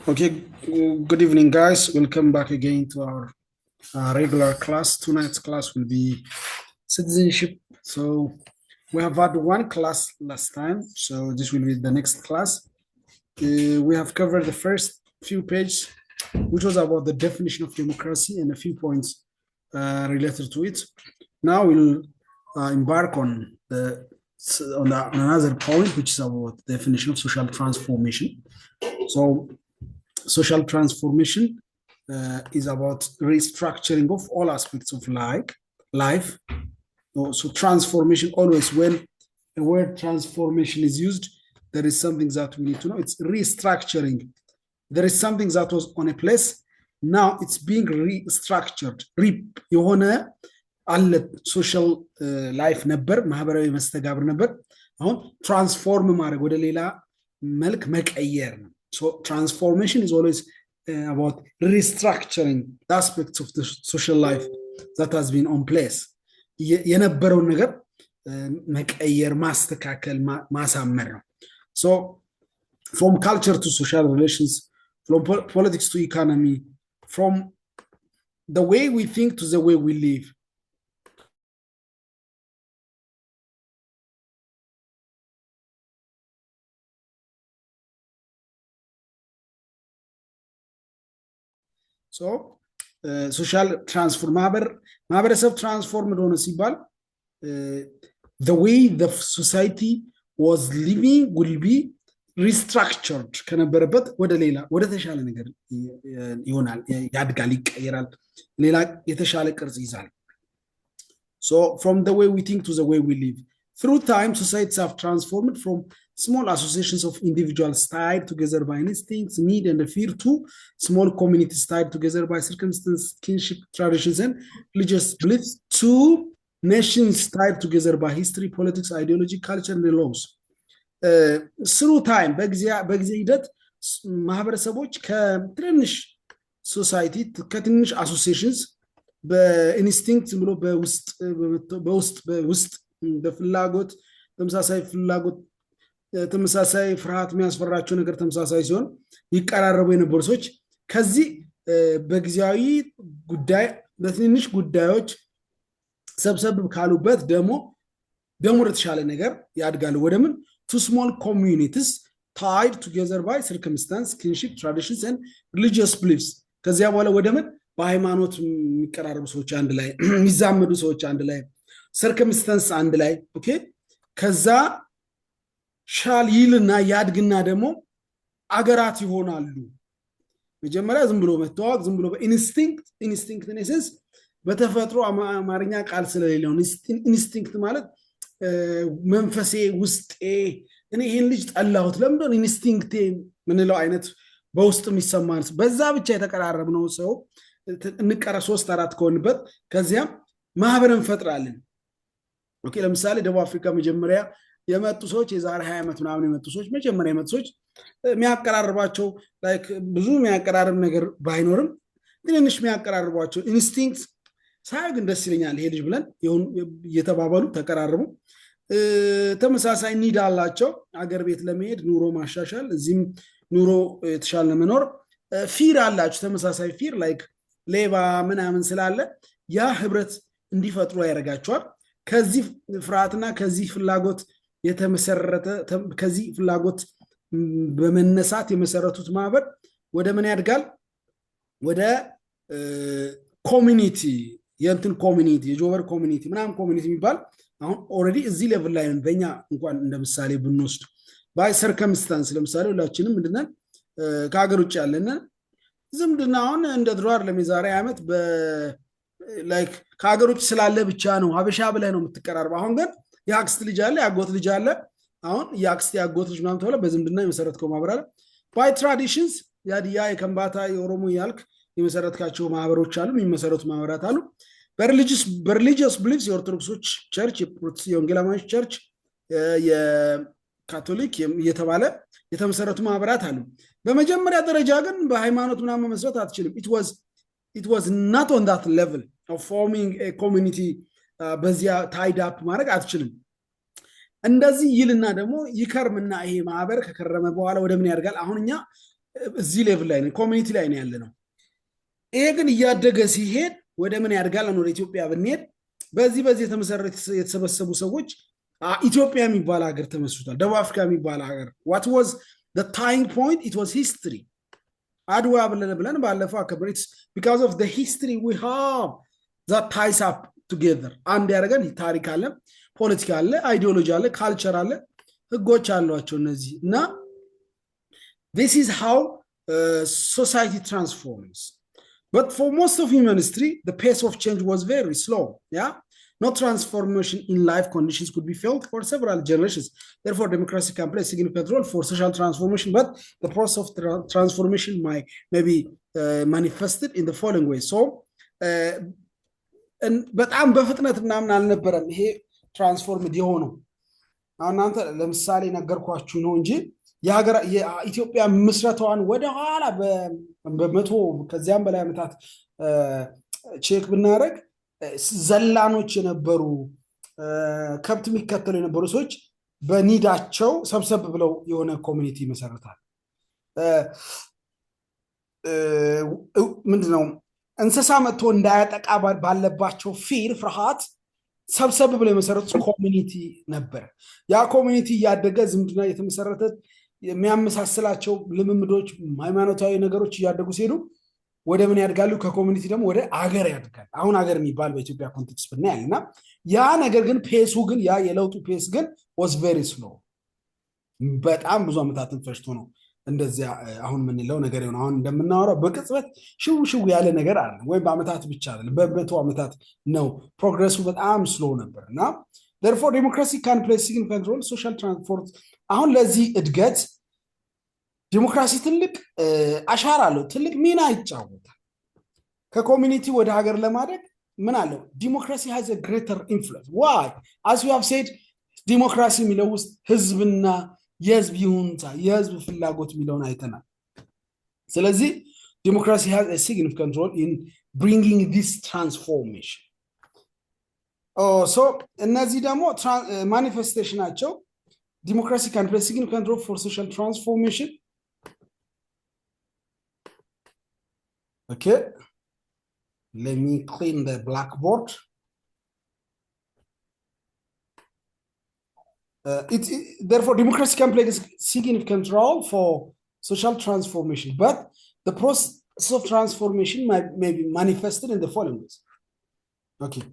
Okay, good evening, guys. Welcome back again to our regular class. Tonight's class will be citizenship. So we have had one class last time, so this will be the next class. We have covered the first few pages, which was about the definition of democracy and a few points related to it. Now we'll embark on on another point, which is about the definition of social transformation. So social transformation is about restructuring of all aspects of life. So transformation, always when the word transformation is used, there is something that we need to know. It's restructuring. There is something that was on a place. Now it's being restructured. የሆነ አለ ሶሻል ላይፍ ነበር፣ ማህበራዊ መስተጋብር ነበር። አሁን ትራንስፎርም ማድረግ ወደ ሌላ መልክ መቀየር ነው። So transformation is always about restructuring the aspects of the social life that has been on place. የነበረውን ነገር መቀየር፣ ማስተካከል፣ ማሳመር ነው። So from culture to social relations, from politics to economy, from the way we think to the way we live. So social transform ማህበረሰብ transformed ሆነ ሲባል the way the society was living will be restructured ከነበረበት ወደ ሌላ ወደ ተሻለ ነገር ይሆናል፣ ያድጋል፣ ይቀየራል፣ ሌላ የተሻለ ቅርጽ ይዛል። So from the way we think to the way we live, through time societies have transformed from small associations of individuals tied together by instincts, need, and fear to small communities tied together by circumstance, kinship, traditions, and religious beliefs to nations tied together by history, politics, ideology, culture, and laws. Through time, በጊዜ ሂደት ማህበረሰቦች ከትንሽ ሶሳይቲ ከትንሽ አሶሲዬሽንስ በኢንስቲንክት ብሎ በውስጥ በፍላጎት ተመሳሳይ ፍላጎት ተመሳሳይ ፍርሃት የሚያስፈራቸው ነገር ተመሳሳይ ሲሆን ይቀራረቡ የነበሩ ሰዎች ከዚህ በጊዜያዊ ጉዳይ በትንሽ ጉዳዮች ሰብሰብ ካሉበት ደግሞ የተሻለ ነገር ያድጋሉ። ወደምን two small communities tied together by circumstance, kinship, traditions, and religious beliefs. ከዚያ በኋላ ወደምን በሃይማኖት የሚቀራረቡ ሰዎች አንድ ላይ የሚዛመዱ ሰዎች አንድ ላይ circumstance አንድ ላይ ኦኬ ከዛ ሻል ይልና ያድግና ደግሞ አገራት ይሆናሉ። መጀመሪያ ዝም ብሎ መተዋወቅ ዝም ብሎ በኢንስቲንክት ኔሰንስ በተፈጥሮ አማርኛ ቃል ስለሌለው ኢንስቲንክት ማለት መንፈሴ ውስጤ እኔ ይሄን ልጅ ጠላሁት ለምንድን ኢንስቲንክቴ ምንለው አይነት በውስጥ የሚሰማን በዛ ብቻ የተቀራረብነው ሰው እንቀራ 3-4 ከሆንበት ከዚያም ማህበርን ፈጥራለን። ኦኬ ለምሳሌ ደቡብ አፍሪካ መጀመሪያ የመጡ ሰዎች የዛሬ 20 ዓመት ምናምን የመጡ ሰዎች መጀመሪያ የመጡ ሰዎች የሚያቀራርባቸው ላይክ ብዙ የሚያቀራርብ ነገር ባይኖርም ትንሽ የሚያቀራርባቸው ኢንስቲንክት ሳይግ ደስ ይለኛል ይሄ ልጅ ብለን እየተባባሉ ተቀራርቡ። ተመሳሳይ ኒድ አላቸው አገር ቤት ለመሄድ ኑሮ ማሻሻል እዚህም ኑሮ የተሻለ መኖር ፊር አላቸው ተመሳሳይ ፊር ላይክ ሌባ ምናምን ስላለ ያ ህብረት እንዲፈጥሩ ያደርጋቸዋል። ከዚህ ፍርሃትና ከዚህ ፍላጎት የተመሰረተ ከዚህ ፍላጎት በመነሳት የመሰረቱት ማህበር ወደ ምን ያድጋል? ወደ ኮሚኒቲ የእንትን ኮሚኒቲ የጆቨር ኮሚኒቲ ምናምን ኮሚኒቲ የሚባል አሁን ኦልሬዲ እዚህ ሌቭል ላይ ነን። በእኛ እንኳን እንደምሳሌ ብንወስድ ባይ ሰርከምስታንስ ለምሳሌ ሁላችንም ምንድነን ከሀገር ውጭ ያለን ዝምድና አሁን እንደ ድሮ አይደለም። የዛሬ ዓመት ላይክ ከሀገር ውጭ ስላለ ብቻ ነው ሀበሻ ብለህ ነው የምትቀራርበው። አሁን ግን የአክስት ልጅ አለ የአጎት ልጅ አለ። አሁን የአክስት የአጎት ልጅ ምናምን ተብሎ በዝምድና የመሰረትከው ማህበር አለ። ባይ ትራዲሽንስ ያድያ የከምባታ የኦሮሞ ያልክ የመሰረትካቸው ማህበሮች አሉ፣ የሚመሰረቱ ማህበራት አሉ። በሪሊጂየስ ብሊፍስ የኦርቶዶክሶች ቸርች፣ የወንጌላውያን ቸርች፣ የካቶሊክ እየተባለ የተመሰረቱ ማህበራት አሉ። በመጀመሪያ ደረጃ ግን በሃይማኖት ምናምን መመስረት አትችልም። it was not on that level of forming a community በዚያ ታይድ አፕ ማድረግ አትችልም። እንደዚህ ይልና ደግሞ ይከርምና ይሄ ማህበር ከከረመ በኋላ ወደ ምን ያደርጋል? አሁን እኛ እዚህ ሌቭል ላይ ነው፣ ኮሚኒቲ ላይ ነው ያለ ነው። ይሄ ግን እያደገ ሲሄድ ወደ ምን ያድጋል? ወደ ኢትዮጵያ ብንሄድ በዚህ የተሰበሰቡ ሰዎች ኢትዮጵያ የሚባል ሀገር ተመስርቷል። ደቡብ አፍሪካ የሚባል ሀገር ዋት ዋዝ ዘ ታይሚንግ ፖይንት ኢት ዋዝ ሂስትሪ። አድዋ ብለን ባለፈው አከበር ኢትስ ቢካዝ ኦፍ ዘ ሂስትሪ ዊ ሃቭ ዛት ታይስ አፕ ቱጌዘር። አንድ ያደረገን ታሪክ አለ፣ ፖለቲካ አለ፣ አይዲዮሎጂ አለ፣ ካልቸር አለ፣ ህጎች አሏቸው እነዚህ እና this is how society transforms. But for most of human history, the pace of change was very slow. Yeah, no transformation in life conditions could be felt for several generations. Therefore, democracy can play a significant role for social transformation. But the process of transformation may be manifested in the following way. So, በጣም በፍጥነት ምናምን አልነበረም ይሄ ትራንስፎርምድ የሆነው። አሁን አንተ ለምሳሌ ነገርኳችሁ ነው እንጂ የኢትዮጵያ ምስረታዋን ወደኋላ በመቶ ከዚያም በላይ ዓመታት ቼክ ብናደርግ ዘላኖች የነበሩ ከብት የሚከተሉ የነበሩ ሰዎች በኒዳቸው ሰብሰብ ብለው የሆነ ኮሚኒቲ መሰረታል። ምንድነው እንስሳ መጥቶ እንዳያጠቃ ባለባቸው ፊር ፍርሃት ሰብሰብ ብለው የመሰረቱት ኮሚኒቲ ነበር። ያ ኮሚኒቲ እያደገ ዝምድና የተመሰረተ የሚያመሳስላቸው ልምምዶች፣ ሃይማኖታዊ ነገሮች እያደጉ ሲሄዱ ወደ ምን ያድጋሉ? ከኮሚኒቲ ደግሞ ወደ አገር ያድጋል። አሁን አገር የሚባል በኢትዮጵያ ኮንቴክስት ብናያል እና ያ ነገር ግን ፔሱ ግን ያ የለውጡ ፔስ ግን was very slow። በጣም ብዙ ዓመታትን ፈጅቶ ነው እንደዚያ አሁን የምንለው ነገር ይሆን። አሁን እንደምናወራው በቅጽበት ሽው ያለ ነገር አለ ወይ? በአመታት ብቻ አይደለም፣ በመቶ ዓመታት ነው። ፕሮግረሱ በጣም ስሎ ነበር እና therefore democracy can play significant role social transport። አሁን ለዚህ እድገት ዲሞክራሲ ትልቅ አሻራ አለው፣ ትልቅ ሚና ይጫወታል። ከኮሚኒቲ ወደ ሀገር ለማደግ ምን አለው? ዲሞክራሲ has a greater influence. Why? As we have said ዲሞክራሲ የሚለው ውስጥ ህዝብና የህዝብ ይሁንታ የህዝብ ፍላጎት የሚለውን አይተናል። ስለዚህ ዲሞክራሲ has a significant role in bringing this transformation. So እነዚህ ደግሞ ማኒፌስቴሽናቸው democracy can play a significant role for social transformation. Okay, let me clean the blackboard. Therefore, democracy can play a significant role for social transformation, but the process of transformation may be manifested in the following ways. Okay,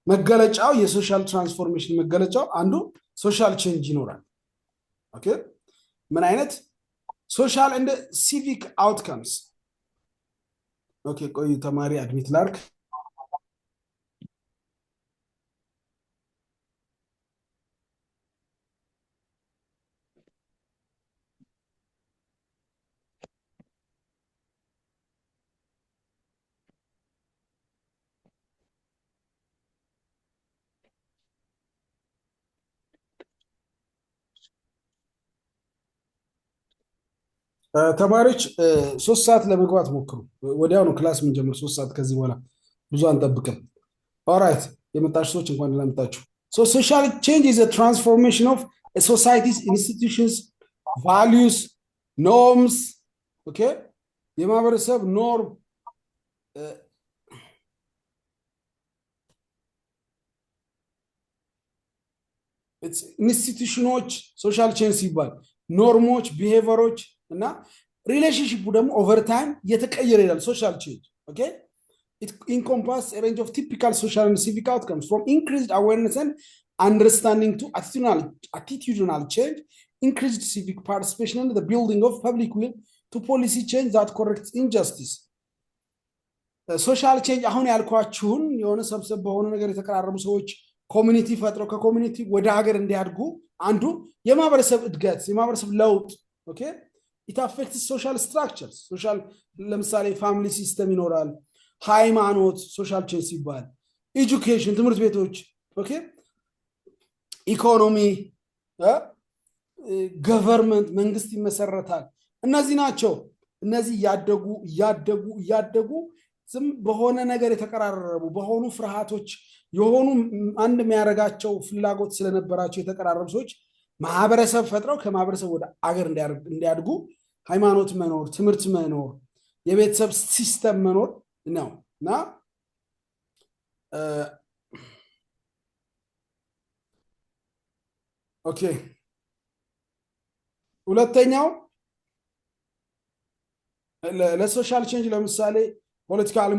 መገለጫው የሶሻል ትራንስፎርሜሽን መገለጫው አንዱ ሶሻል ቼንጅ ይኖራል። ኦኬ፣ ምን አይነት ሶሻል እንደ ሲቪክ አውትካምስ። ኦኬ፣ ቆይ ተማሪ አድሚት ላርክ። ተማሪዎች 3 ሰዓት ለመግባት ሞክሩ። ወዲያው ነው ክላስ የምንጀምር 3 ሰዓት። ከዚህ በኋላ ብዙ አንጠብቅም። ኦራይት፣ የመጣችሁ ሰዎች እንኳን ደህና መጣችሁ። So social change is a transformation of a society's institutions, values, norms. Okay? የማህበረሰብ ኖርም ኢንስቲትዩሽኖች ሶሻል ቼንጅ ሲባል ኖርሞች፣ ቢሄቨሮች እና ሪሌሽንሺፑ ደግሞ ኦቨር ታይም እየተቀየረ ይላል። ሶሻል ቼንጅ ኦኬ it encompasses a range of typical social and civic outcomes from increased awareness and understanding to attitudinal change, increased civic participation and the building of public will to policy change that corrects injustice. ሶሻል ቼንጅ አሁን ያልኳችሁን የሆነ ሰብሰብ በሆነ ነገር የተቀራረቡ ሰዎች ኮሚኒቲ ፈጥረው ከኮሚኒቲ ወደ ሀገር እንዲያድጉ አንዱ የማህበረሰብ እድገት፣ የማህበረሰብ ለውጥ ኦኬ it affects social structures. ሶሻል ለምሳሌ ፋሚሊ ሲስተም ይኖራል፣ ሃይማኖት ሶሻል ቼንጅ ሲባል፣ ኤጁኬሽን ትምህርት ቤቶች ኦኬ ኢኮኖሚ ገቨርንመንት መንግስት ይመሰረታል። እነዚህ ናቸው። እነዚህ ያደጉ ዝም በሆነ ነገር የተቀራረቡ በሆኑ ፍርሃቶች የሆኑ አንድ የሚያረጋቸው ፍላጎት ስለነበራቸው የተቀራረቡ ሰዎች ማህበረሰብ ፈጥረው ከማህበረሰብ ወደ አገር እንዲያድጉ ሃይማኖት መኖር፣ ትምህርት መኖር፣ የቤተሰብ ሲስተም መኖር ነው እና ኦኬ ሁለተኛው ለሶሻል ቼንጅ ለምሳሌ ፖለቲካል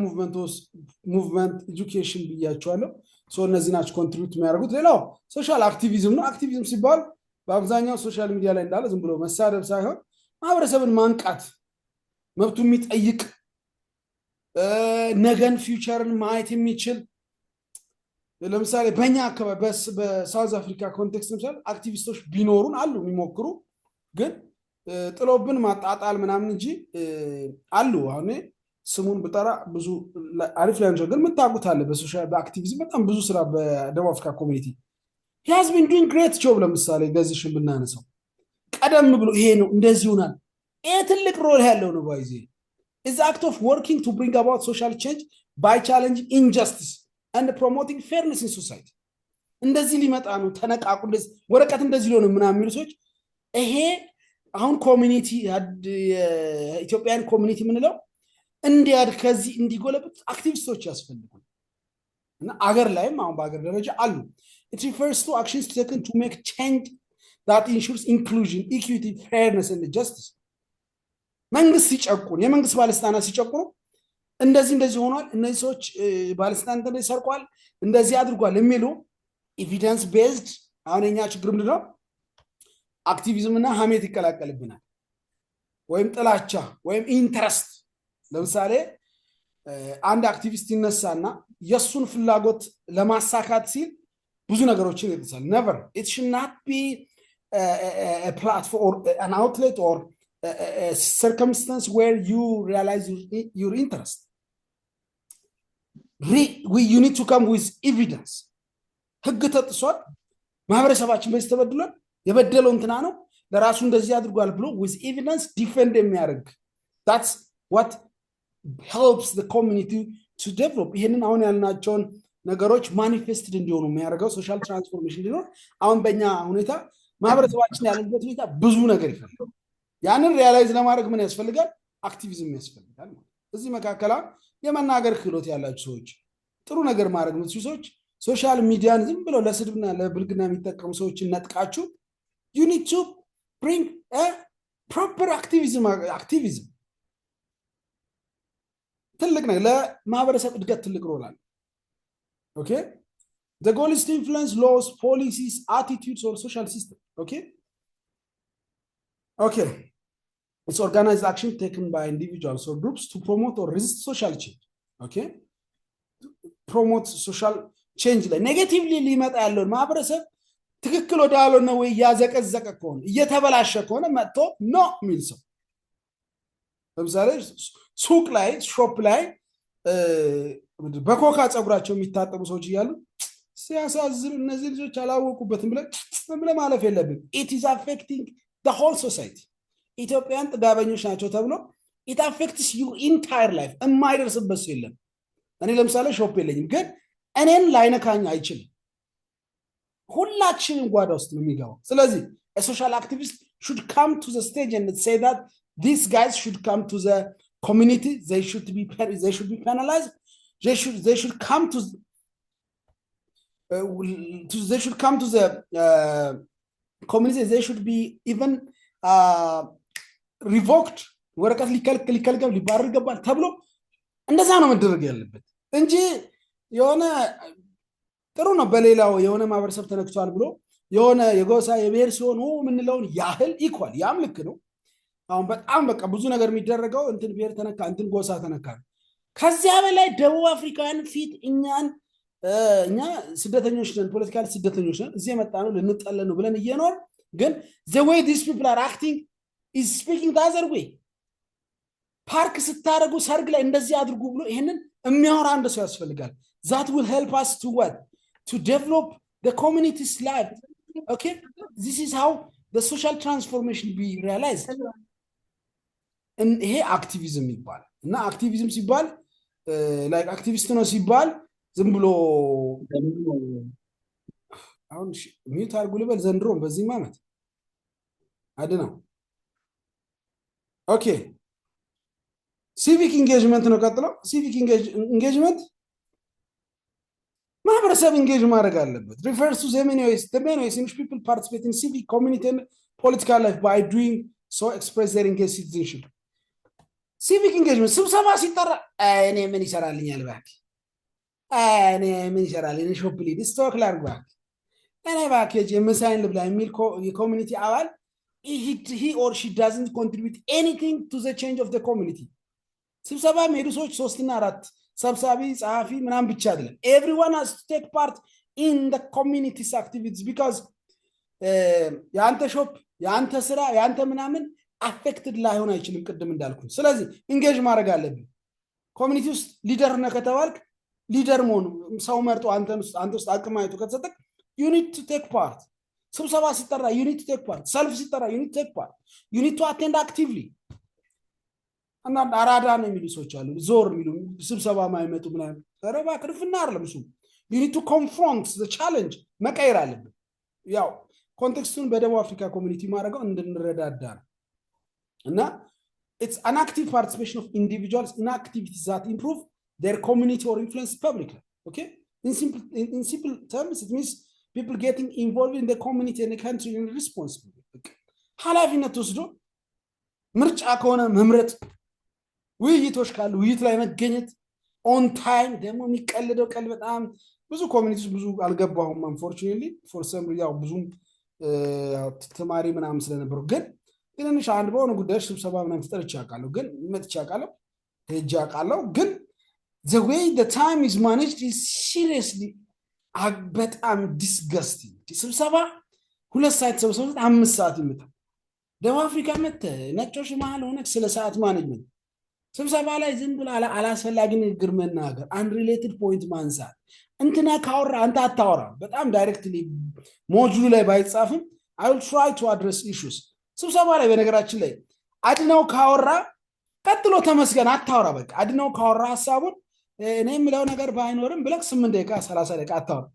ሙቭመንት ኤጁኬሽን ብያቸዋለሁ። እነዚህ ናቸው ኮንትሪቢዩት የሚያደርጉት። ሌላው ሶሻል አክቲቪዝም ነው። አክቲቪዝም ሲባል በአብዛኛው ሶሻል ሚዲያ ላይ እንዳለ ዝም ብሎ መሳደብ ሳይሆን ማህበረሰብን ማንቃት፣ መብቱ የሚጠይቅ ነገን ፊውቸርን ማየት የሚችል ለምሳሌ በእኛ አካባቢ በሳውዝ አፍሪካ ኮንቴክስት ለምሳሌ አክቲቪስቶች ቢኖሩን አሉ የሚሞክሩ ግን ጥሎብን ማጣጣል ምናምን እንጂ አሉ። አሁን ስሙን ብጠራ ብዙ አሪፍ ላይ ግን የምታውቁት አለ። በአክቲቪዝም በጣም ብዙ ስራ በደቡብ አፍሪካ ኮሚኒቲ ሂዝ ቢን ዱይንግ ግሬት ጆብ። ለምሳሌ ገዝሽን ብናነሳው ቀደም ብሎ ይሄ ነው እንደዚህ ይሆናል። ይሄ ትልቅ ሮል ያለው ነው። ባይዜ ኢዝ አክት ኦፍ ወርኪንግ ቱ ብሪንግ አባውት ሶሻል ቼንጅ ባይ ቻሌንጅ ኢንጀስቲስ አንድ ፕሮሞቲንግ ፌርነስ ኢን ሶሳይቲ። እንደዚህ ሊመጣ ነው ተነቃቁ፣ ወረቀት እንደዚህ ሊሆን ምናምን የሚሉ ሰዎች ይሄ አሁን ኮሚኒቲ የኢትዮጵያን ኮሚኒቲ የምንለው እንዲያድግ ከዚህ እንዲጎለብት አክቲቪስቶች ያስፈልጉ እና አገር ላይም አሁን በአገር ደረጃ አሉ። it refers to actions taken to make change that ensures inclusion, equity, fairness and justice። መንግስት ሲጨቁን የመንግስት ባለስልጣናት ሲጨቁኑ እንደዚህ ሆኗል፣ እነዚህ ሰዎች ባለስልጣን እንደዚህ ሰርቋል፣ እንደዚህ አድርጓል የሚሉ ኤቪደንስ ቤዝድ። አሁን የኛ ችግር ምንድነው? አክቲቪዝም እና ሀሜት ይቀላቀልብናል፣ ወይም ጥላቻ ወይም ኢንተረስት። ለምሳሌ አንድ አክቲቪስት ይነሳና የሱን ፍላጎት ለማሳካት ሲል ብዙ ነገሮችን ይጥሳል። never it should not be a platform or an outlet or a circumstance where you realize your interest. You need to come with evidence. ህግ ተጥሷል፣ ማህበረሰባችን በዚህ ተበድሏል፣ የበደለው እንትና ነው ለራሱ እንደዚህ አድርጓል ብሎ with evidence defend የሚያደርግ that's what helps the community to develop። ይሄንን አሁን ያልናቸውን ነገሮች ማኒፌስትድ እንዲሆኑ የሚያደርገው ሶሻል ትራንስፎርሜሽን እንዲኖር አሁን በእኛ ሁኔታ ማህበረሰባችን ያለበት ሁኔታ ብዙ ነገር ይፈልጋል። ያንን ሪያላይዝ ለማድረግ ምን ያስፈልጋል? አክቲቪዝም ያስፈልጋል። እዚህ መካከል የመናገር ክህሎት ያላችሁ ሰዎች፣ ጥሩ ነገር ማድረግ የምትችሉ ሰዎች ሶሻል ሚዲያን ዝም ብለው ለስድብና ለብልግና የሚጠቀሙ ሰዎችን ነጥቃችሁ you need to bring a proper activism ትልቅ ነው። ለማህበረሰብ እድገት ትልቅ ሮል አለ። okay the goal is to influence laws, policies, attitudes or social system. okay it's organized action taken by individuals or groups to promote or resist social change. okay promote social change ላይ ኔጌቲቭሊ ሊመጣ ያለው ማህበረሰብ ትክክል ወዳለው ነው ወይ ያዘቀዘቀ ከሆነ እየተበላሸ ከሆነ መጥቶ ኖ የሚል ሰው ለምሳሌ ሱቅ ላይ ሾፕ ላይ በኮካ ጸጉራቸው የሚታጠቡ ሰዎች እያሉ ሲያሳዝኑ እነዚህ ልጆች አላወቁበትም ብለህ ማለፍ የለብን። it is affecting the whole society። ኢትዮጵያን ጥጋበኞች ናቸው ተብሎ it affects your entire life። የማይደርስበት ሰው የለም። እኔ ለምሳሌ ሾፕ የለኝም፣ ግን እኔን ላይነካኝ አይችልም። ሁላችንም ጓዳ ውስጥ ነው የሚገባው። ስለዚህ a social activist should come to the stage and say that these guys should come to the community, they should be penalized, they should come to the community, they should be even revoked። ወረቀት ሊከልከል ሊባረር ይገባል ተብሎ እንደዛ ነው መደረግ ያለበት እንጂ የሆነ ጥሩ ነው በሌላው የሆነ ማህበረሰብ ተነክቷል ብሎ የሆነ የጎሳ የብሔር ሲሆን ምንለውን ያህል ኢኳል ያም ልክ ነው። አሁን በጣም በቃ ብዙ ነገር የሚደረገው እንትን ብሔር ተነካ እንትን ጎሳ ተነካ። ከዚያ በላይ ደቡብ አፍሪካን ፊት እኛ ስደተኞች ነን፣ ፖለቲካል ስደተኞች ነን፣ እዚህ የመጣ ነው ልንጠለን ነው ብለን እየኖር ግን the way these people are acting is speaking the other way። ፓርክ ስታረጉ ሰርግ ላይ እንደዚህ አድርጉ ብሎ ይሄንን የሚያወራ አንድ ሰው ያስፈልጋል። that will help us to what to develop the community's life. okay this is how the social transformation be realized። ይሄ አክቲቪዝም ይባላል። እና አክቲቪዝም ሲባል ላይክ አክቲቪስት ነው ሲባል ዝም ብሎ አሁን ሚዩት አድርጉ ልበል ዘንድሮም በዚህ ዓመት አይደለም ኦኬ ሲቪክ ኢንጌጅመንት ነው ቀጥሎ ሲቪክ ኢንጌጅመንት ማህበረሰብ ኢንጌጅ ማድረግ አለበት refers to the many ways in which people participate in civic community and political life by doing so express their engaged citizenship ሲቪክ ኢንጌጅመንት ስብሰባ ሲጠራ እኔ ምን ይሰራልኛል እባክህ እኔ ምን ይሰራልኝ ሾፕ ሊድ ስቶክ ላርግ እባክህ እኔ እባክህ የምሳይን ልብላ የሚል የኮሚኒቲ አባል he or she doesn't contribute anything to the change of the community ስብሰባ ሄዱ ሰዎች 3 እና 4 ሰብሳቢ ጻፊ ምናም ብቻ አይደለም everyone has to take part in the community's activities because ያንተ ሾፕ ያንተ ስራ ያንተ ምናምን affected ላይሆን አይችልም ቅድም እንዳልኩ ስለዚህ ኢንጌጅ ማድረግ አለብን ኮሚኒቲ ውስጥ ሊደር ነህ ከተባልክ ሊደር መሆን ሰው መርጦ አንተ ውስጥ አቅማይቱ ከተሰጠክ you need to take part ስብሰባ ሲጠራ you need to take part ሰልፍ ሲጠራ you need to take part you need to attend actively እና አራዳ ነው የሚሉ ሰዎች አሉ ዞር የሚሉ ስብሰባ ማይመጡ ምናምን ተረባ ክርፍና አይደለም እሱ you need to confront the challenge መቀየር አለብን ያው ኮንቴክስቱን በደቡብ አፍሪካ ኮሚኒቲ ማድረገው እንድንረዳዳ እና it's an active participation of individuals in activities that improve their community or influence publicly okay in simple terms it means people getting involved in the community and the country in responsibility ኃላፊነት ወስዶ ምርጫ ከሆነ መምረጥ ውይይቶች ካሉ ውይይት ላይ መገኘት ኦን ታይም ደግሞ የሚቀልደው ቀል በጣም ብዙ ኮሚኒቲስ ብዙ አልገባሁም unfortunately for some ያው ብዙ ተማሪ ምናምን ስለነበሩ ግን ትንሽ አንድ በሆነ ጉዳዮች ስብሰባ ምናምን ተጠርቼ አውቃለሁ ግን መጥቼ አውቃለሁ ሄጄ አውቃለሁ ግን the way the time is managed is seriously በጣም disgusting ስብሰባ 2 ሰዓት ሰብሰባ 5 ሰዓት ይመጣል ደቡብ አፍሪካ መተ ነጮች መሃል ሆነ ስለ ሰዓት ማኔጅመንት ስብሰባ ላይ ዝም ብሎ አላስፈላጊ ንግግር መናገር unrelated point ማንሳት እንትና ካወራ አንተ አታወራ በጣም ዳይሬክትሊ ሞጁሉ ላይ ባይጻፍም I will try to address issues ስብሰባ ላይ በነገራችን ላይ አድነው ካወራ ቀጥሎ ተመስገን አታወራ በቃ አድነው ካወራ ሐሳቡን እኔ የምለው ነገር ባይኖርም ብለክ 8 ደቂቃ 30 ደቂቃ አታወራ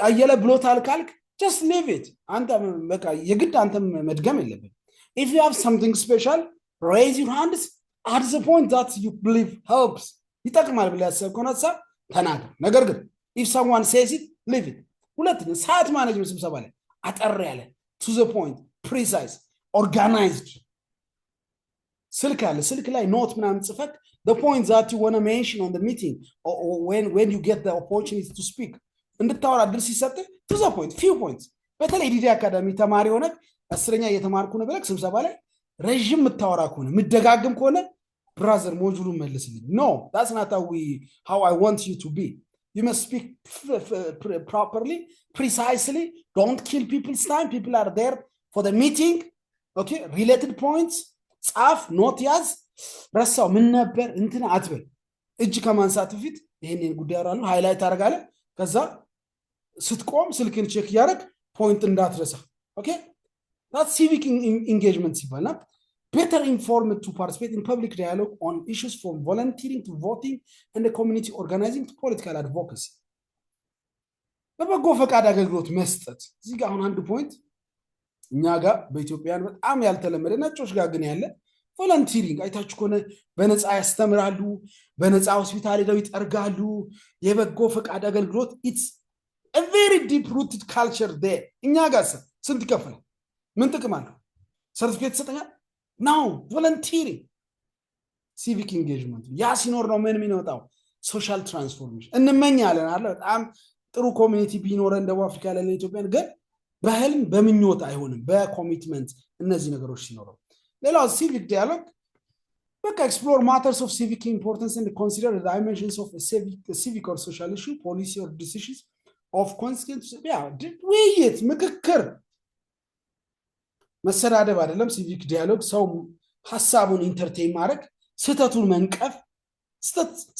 አየለ ብሎታል ካልክ just leave it አንተ በቃ የግድ አንተ መድገም የለብም if you have something special raise your hands at the point that you believe helps ይጠቅማል ብለህ ያሰብከው ሐሳብ ተናገር ነገር ግን if someone says it leave it ሁለተኛ ሰዓት ማኔጅመንት ስብሰባ ላይ አጠር ያለ to the point precise organized ስልክ ላይ ኖት ምናምን ጽፈክ the point that you want to mention on the meeting or when you get the opportunity to speak እንድታወራ ድል ሲሰጥ to the point few points በተለይ ዲዲ አካዳሚ ተማሪ ሆነ 10ኛ እየተማርኩ ነው ብለክ ስብሰባ ላይ ረጅም ምታወራ ከሆነ ምደጋግም ከሆነ brother ሞጁሉ መልስልኝ no that's not how I want you to be you must speak properly precisely don't kill people's time people are there for the meeting okay related points ጻፍ ኖት ያዝ ረሳው ምን ነበር እንትና አትበል እጅ ከማንሳት ፊት ይሄንን ጉዳይ አራሉ ሃይላይት አደርጋለሁ ከዛ ስትቆም ስልክን ቼክ ያደርግ ፖይንት እንዳትረሳ okay that's civic engagement ሲባልና better informed to participate in public dialogue on issues from volunteering to voting and the community organizing to political advocacy በበጎ ፈቃድ አገልግሎት መስጠት እዚህ ጋር አሁን አንድ ፖይንት እኛ ጋር በኢትዮጵያን በጣም ያልተለመደ ነጮች ጋር ግን ያለ ቮለንቲሪንግ አይታችሁ ከሆነ በነፃ ያስተምራሉ በነፃ ሆስፒታል ሄደው ይጠርጋሉ የበጎ ፈቃድ አገልግሎት it's a very deep rooted culture there እኛ ጋር ስንት ይከፈላል ምን ጥቅም አለው ሰርቲፊኬት ይሰጠኛል now volunteering civic engagement ያ ሲኖር ነው ምን የሚወጣው social transformation እንመኛለን አለ በጣም ጥሩ ኮሚኒቲ ቢኖረን ደቡብ አፍሪካ ላይ ለኢትዮጵያን ግን በህልም በምኞት አይሆንም በኮሚትመንት እነዚህ ነገሮች ሲኖሩ ሌላው civic dialogue በቃ explore matters of civic importance and consider the dimensions of a civic or social issue policy or decisions of consequence ውይይት ምክክር መሰዳደብ አይደለም civic dialogue ሰው ሐሳቡን ኢንተርቴይን ማድረግ ስተቱን መንቀፍ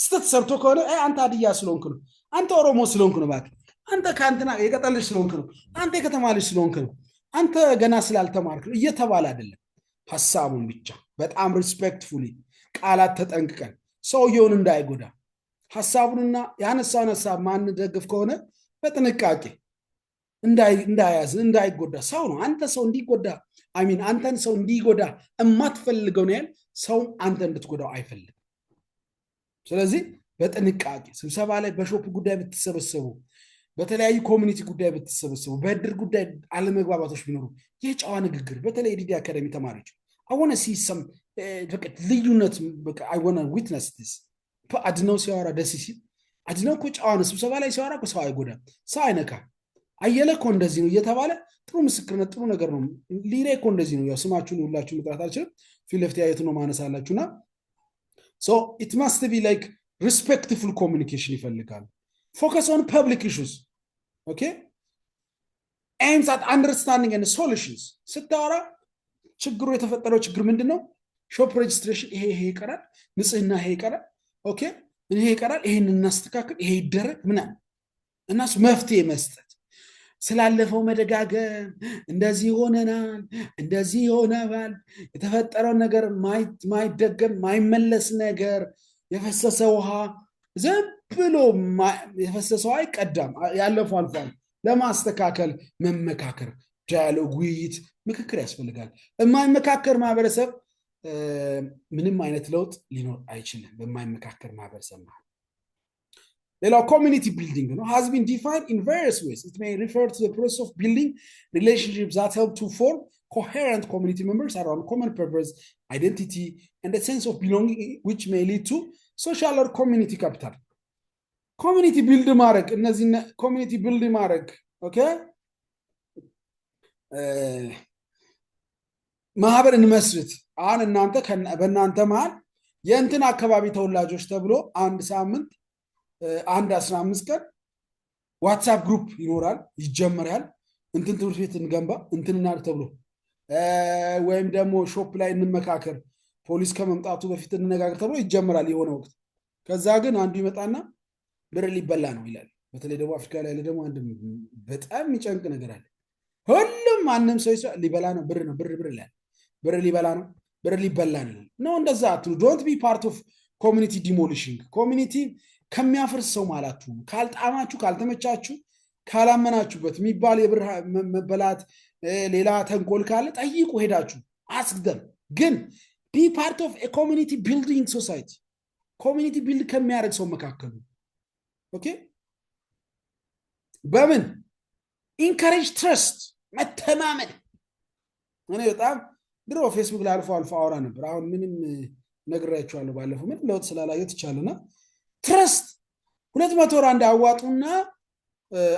ስተት ሰርቶ ከሆነ አንተ አድያ ስለሆንክ ነው አንተ ኦሮሞ ስለሆንክ ነው ባክ አንተ ካንተና የቀጠልሽ ስለሆንክ ነው አንተ የከተማልሽ ስለሆንክ ነው አንተ ገና ስላልተማርክ ነው እየተባለ አይደለም ሐሳቡን ብቻ በጣም ሪስፔክትፉሊ ቃላት ተጠንቅቀን ሰውየውን እንዳይጎዳ ሐሳቡንና ያነሳውን ሐሳብ ማን ደግፍ ከሆነ በጥንቃቄ እንዳያዝ እንዳይጎዳ ሰው ነው። አንተ ሰው እንዲጎዳ አሚን አንተን ሰው እንዲጎዳ የማትፈልገው ነው ያል ሰው አንተ እንድትጎዳው አይፈልግም። ስለዚህ በጥንቃቄ ስብሰባ ላይ በሾፕ ጉዳይ ብትሰበሰቡ፣ በተለያዩ ኮሚኒቲ ጉዳይ ብትሰበሰቡ፣ በእድር ጉዳይ አለመግባባቶች ቢኖሩ የጨዋ ንግግር በተለይ ዲዲ አካዳሚ ተማሪዎች አወነ ሲሰም ልዩነት አይወነ ዊትነስ ዲስ አድነው ሲያወራ ደስ ሲል አድነው እኮ ጨዋ ነው። ስብሰባ ላይ ሲያወራ እኮ ሰው አይጎዳም፣ ሰው አይነካ። አየለ እኮ እንደዚህ ነው እየተባለ ጥሩ ምስክርነት ጥሩ ነገር ነው። ሊሬ እኮ እንደዚህ ነው። ያው ስማችሁን ሁላችሁ መጥራት አልችልም፣ ፊት ለፊት ያየት ነው ማነሳላችሁና ሶ ኢት ማስት ቢ ላይክ ሪስፔክትፉል ኮሚኒኬሽን ይፈልጋል። ፎከስ ኦን ፐብሊክ ኢሹስ ኦኬ ኤምስ አት አንደርስታንዲንግ ኤንድ ሶሉሽንስ። ስታወራ ችግሩ የተፈጠረው ችግር ምንድን ነው? ሾፕ ሬጅስትሬሽን ይሄ ይቀራል፣ ንጽህና ይሄ ይቀራል፣ ኦኬ ይሄ ይቀራል፣ ይሄን እናስተካክል፣ ይሄ ይደረግ ምናምን እናስ መፍትሄ መስጠት ስላለፈው መደጋገም እንደዚህ ሆነናል እንደዚህ ሆነናል የተፈጠረው ነገር ማይደገም ማይመለስ ነገር የፈሰሰ ውሃ ዝም ብሎ የፈሰሰ ውሃ አይቀዳም። ያለፈው አልፏል። ለማስተካከል መመካከር፣ ዳያሎግ፣ ውይይት፣ ምክክር ያስፈልጋል። የማይመካከር ማህበረሰብ ምንም አይነት ለውጥ ሊኖር አይችልም። በማይመካከር ማህበረሰብ ማለት ሌላው ኮሚኒቲ ቢልዲንግ ነው። has been defined in various ways. It may refer to the process of building relationships that help to form coherent community members around common purpose, identity, and a sense of belonging, which may lead to social or community capital. Community build ማድረግ እነዚህ community build ማድረግ ኦኬ ማህበር እንመስርት። አሁን እናንተ በእናንተ መሃል የእንትን አካባቢ ተወላጆች ተብሎ አንድ ሳምንት አንድ 15 ቀን ዋትስአፕ ግሩፕ ይኖራል፣ ይጀመራል። እንትን ትምህርት ቤት እንገንባ እንትንና ተብሎ ወይም ደግሞ ሾፕ ላይ እንመካከር፣ ፖሊስ ከመምጣቱ በፊት እንነጋገር ተብሎ ይጀመራል የሆነ ወቅት። ከዛ ግን አንዱ ይመጣና ብር ሊበላ ነው ይላል። በተለይ ደቡብ አፍሪካ ላይ ደግሞ አንድ በጣም የሚጨንቅ ነገር አለ። ሁሉም ማንም ሰው ሊበላ ነው፣ ብር ነው፣ ብር ይላል። ብር ሊበላ ነው፣ ብር ሊበላ ነው። እንደዛ አትሉ። ዶንት ቢ ፓርት ኦፍ ኮሚኒቲ ዲሞሊሽንግ። ኮሚኒቲ ከሚያፈርስ ሰው ማላችሁ ካልጣማችሁ፣ ካልተመቻችሁ፣ ካላመናችሁበት የሚባል የብር መበላት ሌላ ተንኮል ካለ ጠይቁ፣ ሄዳችሁ አስግደም። ግን ቢ ፓርት ኦፍ ኮሚኒቲ ቢልዲንግ ሶሳይቲ። ኮሚኒቲ ቢልድ ከሚያደርግ ሰው መካከሉ ኦኬ። በምን ኢንካሬጅ ትረስት፣ መተማመን። እኔ በጣም ድሮ ፌስቡክ ላይ አልፎ አወራ ነበር። አሁን ምንም ነግራችኋለሁ። ባለፈው ምን ለውጥ ስላላየት ይቻልና ትረስት 200 ራንድ አዋጡና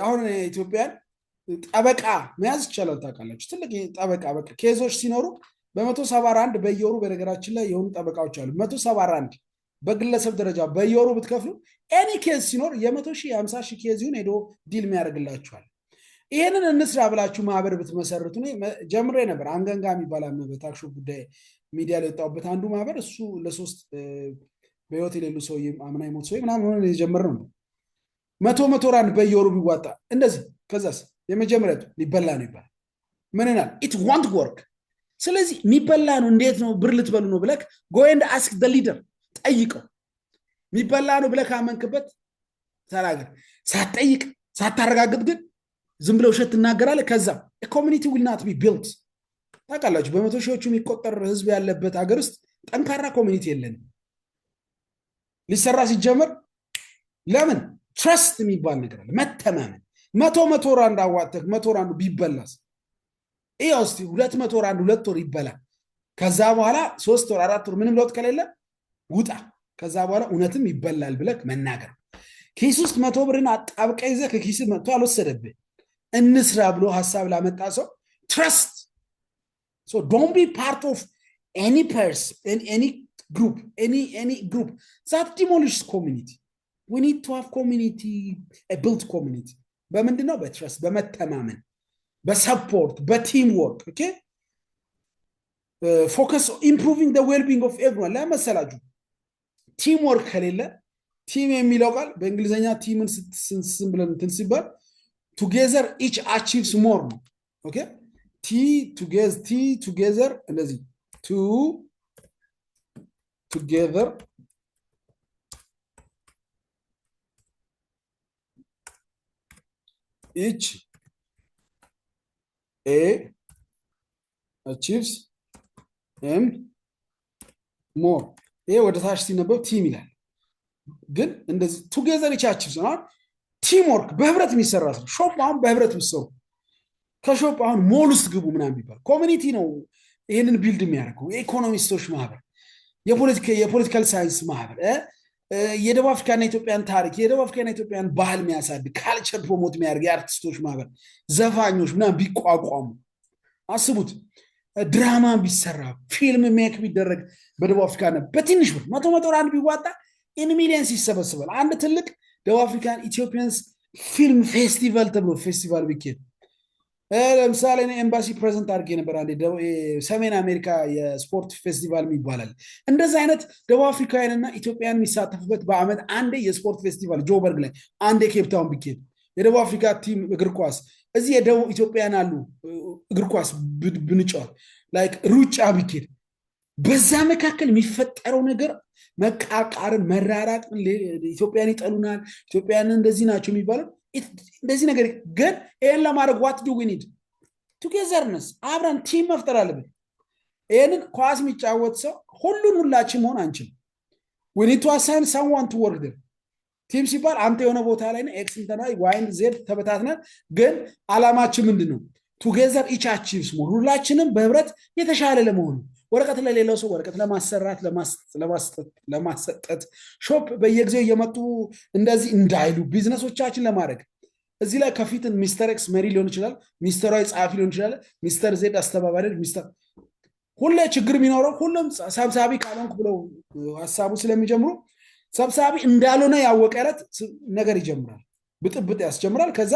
አሁን ኢትዮጵያን ጠበቃ መያዝ ይቻላል። ታውቃላችሁ፣ ትልቅ ጠበቃ በቃ ኬዞች ሲኖሩ በ171 በየወሩ በነገራችን ላይ የሆኑ ጠበቃዎች አሉ። 171 በግለሰብ ደረጃ በየወሩ ብትከፍሉ ኤኒ ኬዝ ሲኖር የ100,000 የ50,000 ኬዝ ይሁን ሄዶ ዲል የሚያደርግላችኋል። ይሄንን እንስራ ብላችሁ ማህበር ብትመሰርቱ ጀምሬ ነበር። አንገንጋ የሚባል በታክሾ ጉዳይ ሚዲያ ላይ ወጣሁበት አንዱ ማህበር እሱ ለሶስት በህይወት የሌሉ ሰው አምና ይሞት ሰው ምናምን ሆነ የጀመረው ነው። 100 ራንድ በየወሩ ቢዋጣ እንደዚህ ከዛስ የመጀመሪያ ሊበላ ነው ይባላል። ምን ይላል? ኢት ዋንት ወርክ። ስለዚህ የሚበላ ነው እንዴት ነው ብር ልትበሉ ነው ብለክ ጎ ኤንድ አስክ ዘ ሊደር፣ ጠይቀው። የሚበላ ነው ብለክ አመንክበት ተናገር። ሳትጠይቅ ሳታረጋግጥ ግን ዝም ብለው ውሸት ትናገራለህ። ከዛ ኮሚኒቲ ዊል ናት ቢ ቢልት። ታውቃላችሁ በመቶ ሺዎቹ የሚቆጠር ህዝብ ያለበት ሀገር ውስጥ ጠንካራ ኮሚኒቲ የለንም። ሊሰራ ሲጀመር ለምን ትረስት የሚባል ነገር አለ፣ መተማመን። 100 ራንድ አዋጥተህ 100 ራንዱ ቢበላስ ይኸው እስቲ 200 ራንድ 2 ወር ይበላ። ከዛ በኋላ 3 ወር 4 ወር ምንም ለውጥ ከሌለ ውጣ። ከዛ በኋላ እውነትም ይበላል ብለህ መናገር። ኪስ ውስጥ 100 ብርን አጣብቀ ይዘህ ከኪስ መጥቶ አልወሰደብህ እንስራ ብሎ ሐሳብ ላመጣ ሰው ትረስት። ሶ ዶንት ቢ ፓርት ኦፍ ኤኒ ፐርሰን ኤኒ group, any group that demolishes community. We need to have community, a built community. በምንድነው? በትረስት፣ በመተማመን፣ በሰፖርት፣ በቲምወርክ ኦኬ። ፎከስ ኢምፕሩቪንግ the well-being of everyone። ለመሰላችሁ ቲምወርክ ከሌለ ቲም የሚለው ቃል በእንግሊዘኛ ቲምን ስም ብለን እንትን ሲባል together each achieves more ነው ኦኬ። together እንደዚህ together each ኤ achieves ኤም ሞር። ይሄ ወደ ታች ሲነበብ ቲም ይላል። ግን እንደዚህ ቱጌዘር ኢች አቺቭስ ነው። ቲም ወርክ በህብረት የሚሰራ ስራ። ሾፕ አሁን በህብረት የሚሰሩ ከሾፕ አሁን ሞል ውስጥ ግቡ ምናምን ቢባል ኮሚኒቲ ነው ይህንን ቢልድ የሚያደርገው። የኢኮኖሚስቶች ማህበር፣ የፖለቲካል ሳይንስ ማህበር፣ የደቡብ አፍሪካና ኢትዮጵያን ታሪክ፣ የደቡብ አፍሪካና ኢትዮጵያን ባህል የሚያሳድግ ካልቸር ፕሮሞት የሚያደርግ የአርቲስቶች ማህበር፣ ዘፋኞች ምናምን ቢቋቋሙ አስቡት። ድራማ ቢሰራ ፊልም ሜክ ቢደረግ በደቡብ አፍሪካ በትንሽ ብር መቶ አንድ ቢዋጣ ኢን ሚሊየንስ ይሰበስባል። አንድ ትልቅ ደቡብ አፍሪካን ኢትዮጵያንስ ፊልም ፌስቲቫል ተብሎ ፌስቲቫል ቢኬድ ለምሳሌ ኤምባሲ ፕሬዘንት አድርጌ ነበር አንዴ ሰሜን አሜሪካ የስፖርት ፌስቲቫል ይባላል። እንደዚህ አይነት ደቡብ አፍሪካውያንና ኢትዮጵያን የሚሳተፉበት በአመት አንዴ የስፖርት ፌስቲቫል ጆበርግ ላይ አንዴ ኬፕታውን ቢኬድ የደቡብ አፍሪካ ቲም እግር ኳስ እዚህ የደቡብ ኢትዮጵያን አሉ እግር ኳስ ብንጫወት ላይክ ሩጫ ቢኬድ በዛ መካከል የሚፈጠረው ነገር መቃቃርን፣ መራራቅን፣ ኢትዮጵያን ይጠሉናል፣ ኢትዮጵያን እንደዚህ ናቸው የሚባለው እንደዚህ ነገር ግን ይሄን ለማድረግ ዋት ዱ ዊ ኒድ ቱጌዘርነስ፣ አብረን ቲም መፍጠር አለብን። ይሄንን ኳስ የሚጫወት ሰው ሁላችን መሆን አንችልም። ዊ ኒድ ቱ አሳይን ሳምዋን ቱ ወርክ ዴር። ቲም ሲባል አንተ የሆነ ቦታ ላይ ነው ኤክስ እንትና ዋይ ዜድ ተበታትነን፣ ግን አላማችን ምንድን ነው? ቱጌዘር ኢች አቺቭስ ሞር፣ ሁላችንም በህብረት የተሻለ ለመሆን ወረቀት ለሌለው ሰው ወረቀት ለማሰራት ለማሰጠት ሾፕ በየጊዜው እየመጡ እንደዚህ እንዳይሉ ቢዝነሶቻችን ለማድረግ እዚህ ላይ ከፊትን ሚስተር ኤክስ መሪ ሊሆን ይችላል፣ ሚስተር ዋይ ጸሐፊ ሊሆን ይችላል፣ ሚስተር ዜድ አስተባባሪ፣ ሚስተር ሁሌ ችግር የሚኖረው ሁሉም ሰብሳቢ ካልሆንኩ ብለው ሀሳቡ ስለሚጀምሩ ሰብሳቢ እንዳልሆነ ያወቀ ዕለት ነገር ይጀምራል፣ ብጥብጥ ያስጀምራል። ከዛ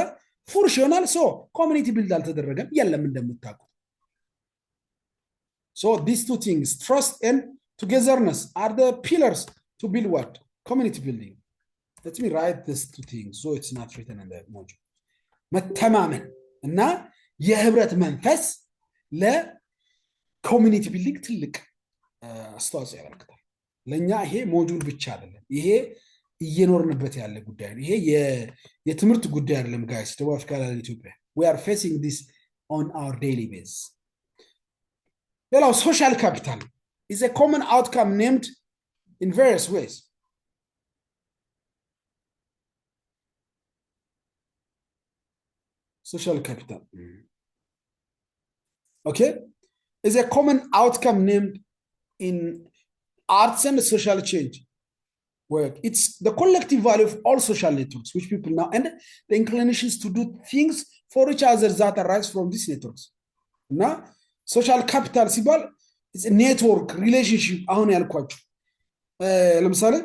ፉርሽ ይሆናል። ሶ ኮሚኒቲ ቢልድ አልተደረገም የለም እንደምታውቁ። So these two things, trust and togetherness, are the pillars to build what? Community building. Let me write these two things so it's not written in the module. መተማመን እና የህብረት መንፈስ ለኮሚኒቲ ቢልዲንግ ትልቅ አስተዋጽኦ ያበረክታል። ለኛ ይሄ ሞጁል ብቻ አይደለም፣ ይሄ እየኖርንበት ያለ ጉዳይ ነው። ይሄ የትምህርት ጉዳይ አይደለም ጋይስ። ደቡብ አፍሪካ ላይ ኢትዮጵያ we are facing this on our daily basis. Social capital is a common outcome named in various ways. Social capital, okay, is a common outcome named in arts and social change work. It's the collective value of all social networks, which people now, and the inclinations to do things for each other that arise from these networks. Now, ሶሻል ካፒታል ሲባል ኔትወርክ ሪሌሽንሽፕ አሁን ያልኳችሁ ለምሳሌ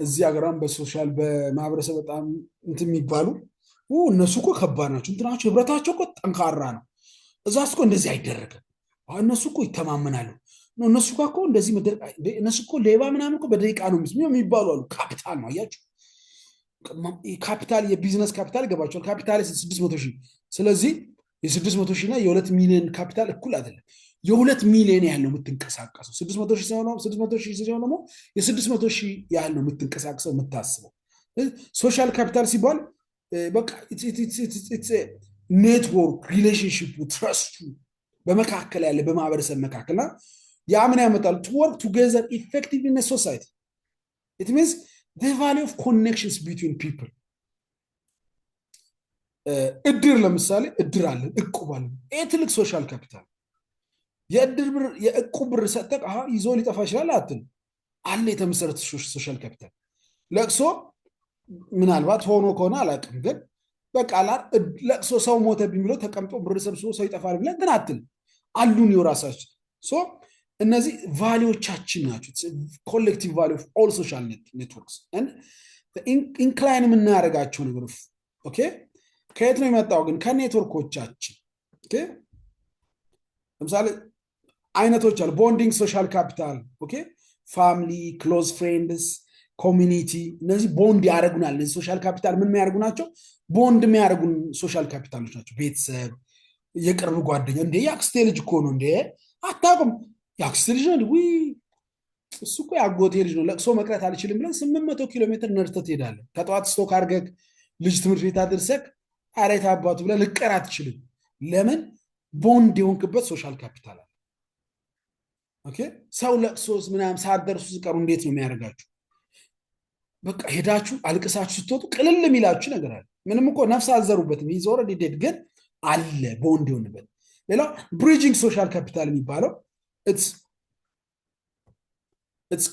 እዚህ ሀገራም በሶሻል በማህበረሰብ በጣም እንትን የሚባሉ እነሱ እኮ ከባድ ናቸው፣ እንትናቸው ህብረታቸው እኮ ጠንካራ ነው፣ እዛስ እኮ እንደዚህ አይደረግም፣ እነሱ እኮ ይተማመናሉ፣ እነሱ እኮ እንደዚህ እነሱ እኮ ሌባ ምናምን እኮ በደቂቃ ነው የሚባሉ አሉ። ካፒታል ነው አያችሁ። ካፒታል የቢዝነስ ካፒታል ይገባቸዋል። ካፒታል 600 ሺህ። ስለዚህ የ600 ሺህ እና የ2 ሚሊዮን ካፒታል እኩል አይደለም። የ2 ሚሊዮን ያህል ነው የምትንቀሳቀሰው። 600 ሺህ ሲሆን ደግሞ የ600 ሺህ ያህል ነው የምትንቀሳቀሰው የምታስበው። ሶሻል ካፒታል ሲባል በቃ ኔትወርክ ሪሌሽንሽፕ ትረስቱ በመካከል ያለ በማህበረሰብ መካከልና ያ ምን ያመጣል? to work together effectively in a society. It means the value of connections between people. እድር ለምሳሌ እድር አለን፣ እቁብ አለን። ይሄ ትልቅ ሶሻል ካፒታል። የእቁብ ብር ሰጠቅ ይዞ ሊጠፋ ይችላል አትል አለ የተመሰረተ ሶሻል ካፒታል። ለቅሶ ምናልባት ሆኖ ከሆነ አላውቅም፣ ግን በቃ ለቅሶ ሰው ሞተብኝ ብሎ ተቀምጦ ብር ሰብስቦ ሰው ይጠፋል ብለን ግን አትል አሉን የራሳችን። እነዚህ ቫሊዎቻችን ናቸው። ኮሌክቲቭ ቫሊ ኦፍ ኦል ሶሻል ኔትወርክስ ኢንክላይን የምናደርጋቸው ነገሮች ኦኬ ከየት ነው የመጣው? ግን ከኔትወርኮቻችን። ኦኬ ለምሳሌ አይነቶች አሉ። ቦንዲንግ ሶሻል ካፒታል፣ ኦኬ ፋሚሊ፣ ክሎዝ ፍሬንድስ፣ ኮሚኒቲ። እነዚህ ቦንድ ያደርጉናል። እነዚህ ሶሻል ካፒታል ምን የሚያደርጉ ናቸው? ቦንድ የሚያደርጉን ሶሻል ካፒታሎች ናቸው። ቤተሰብ፣ የቅርብ ጓደኛ። እንደ የአክስቴ ልጅ እኮ ነው እንደ አታውቅም፣ የአክስቴ ልጅ ነው ወይ እሱ እኮ ያጎቴ ልጅ ነው፣ ለቅሶ መቅረት አልችልም ብለን 800 ኪሎ ሜትር ነርተህ ትሄዳለህ። ከጠዋት ስቶክ አድርገህ ልጅ ትምህርት ቤት አድርሰህ አሬት አባቱ ብለህ ልቀር አትችልም። ለምን? ቦንድ የሆንክበት ሶሻል ካፒታል አለ። ኦኬ ሰው ለቅሶስ ምናምን ሳትደርሱ ሲቀሩ እንዴት ነው የሚያደርጋችሁ? በቃ ሄዳችሁ አልቅሳችሁ ስትወጡ ቅልል የሚላችሁ ነገር አለ። ምንም እኮ ነፍስ አዘሩበትም ኢዝ ኦልሬዲ ዴድ፣ ግን አለ ቦንድ የሆንበት። ሌላው ብሪጅንግ ሶሻል ካፒታል የሚባለው ኢትስ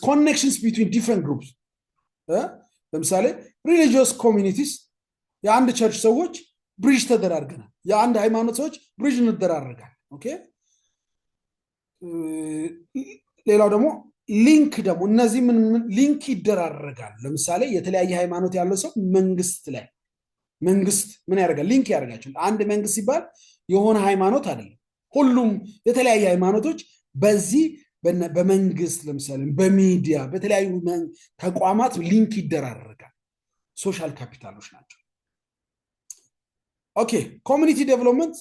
ኮኔክሽንስ ቢትዊን ዲፍረንት ግሩፕስ። ለምሳሌ ሪሊጂየስ ኮሚኒቲስ የአንድ ቸርች ሰዎች ብሪጅ ተደራርገናል። የአንድ ሃይማኖት ሰዎች ብሪጅ እንደራረጋል። ኦኬ ሌላው ደግሞ ሊንክ ደግሞ እነዚህ ምን ሊንክ ይደራረጋል። ለምሳሌ የተለያየ ሃይማኖት ያለው ሰው መንግስት ላይ መንግስት ምን ያደርጋል? ሊንክ ያደርጋቸዋል። አንድ መንግስት ሲባል የሆነ ሃይማኖት አይደለም። ሁሉም የተለያየ ሃይማኖቶች በዚህ በመንግስት ለምሳሌ በሚዲያ በተለያዩ ተቋማት ሊንክ ይደራረጋል። ሶሻል ካፒታሎች ናቸው። ኦኬ ኮሚኒቲ ዴቨሎፕመንት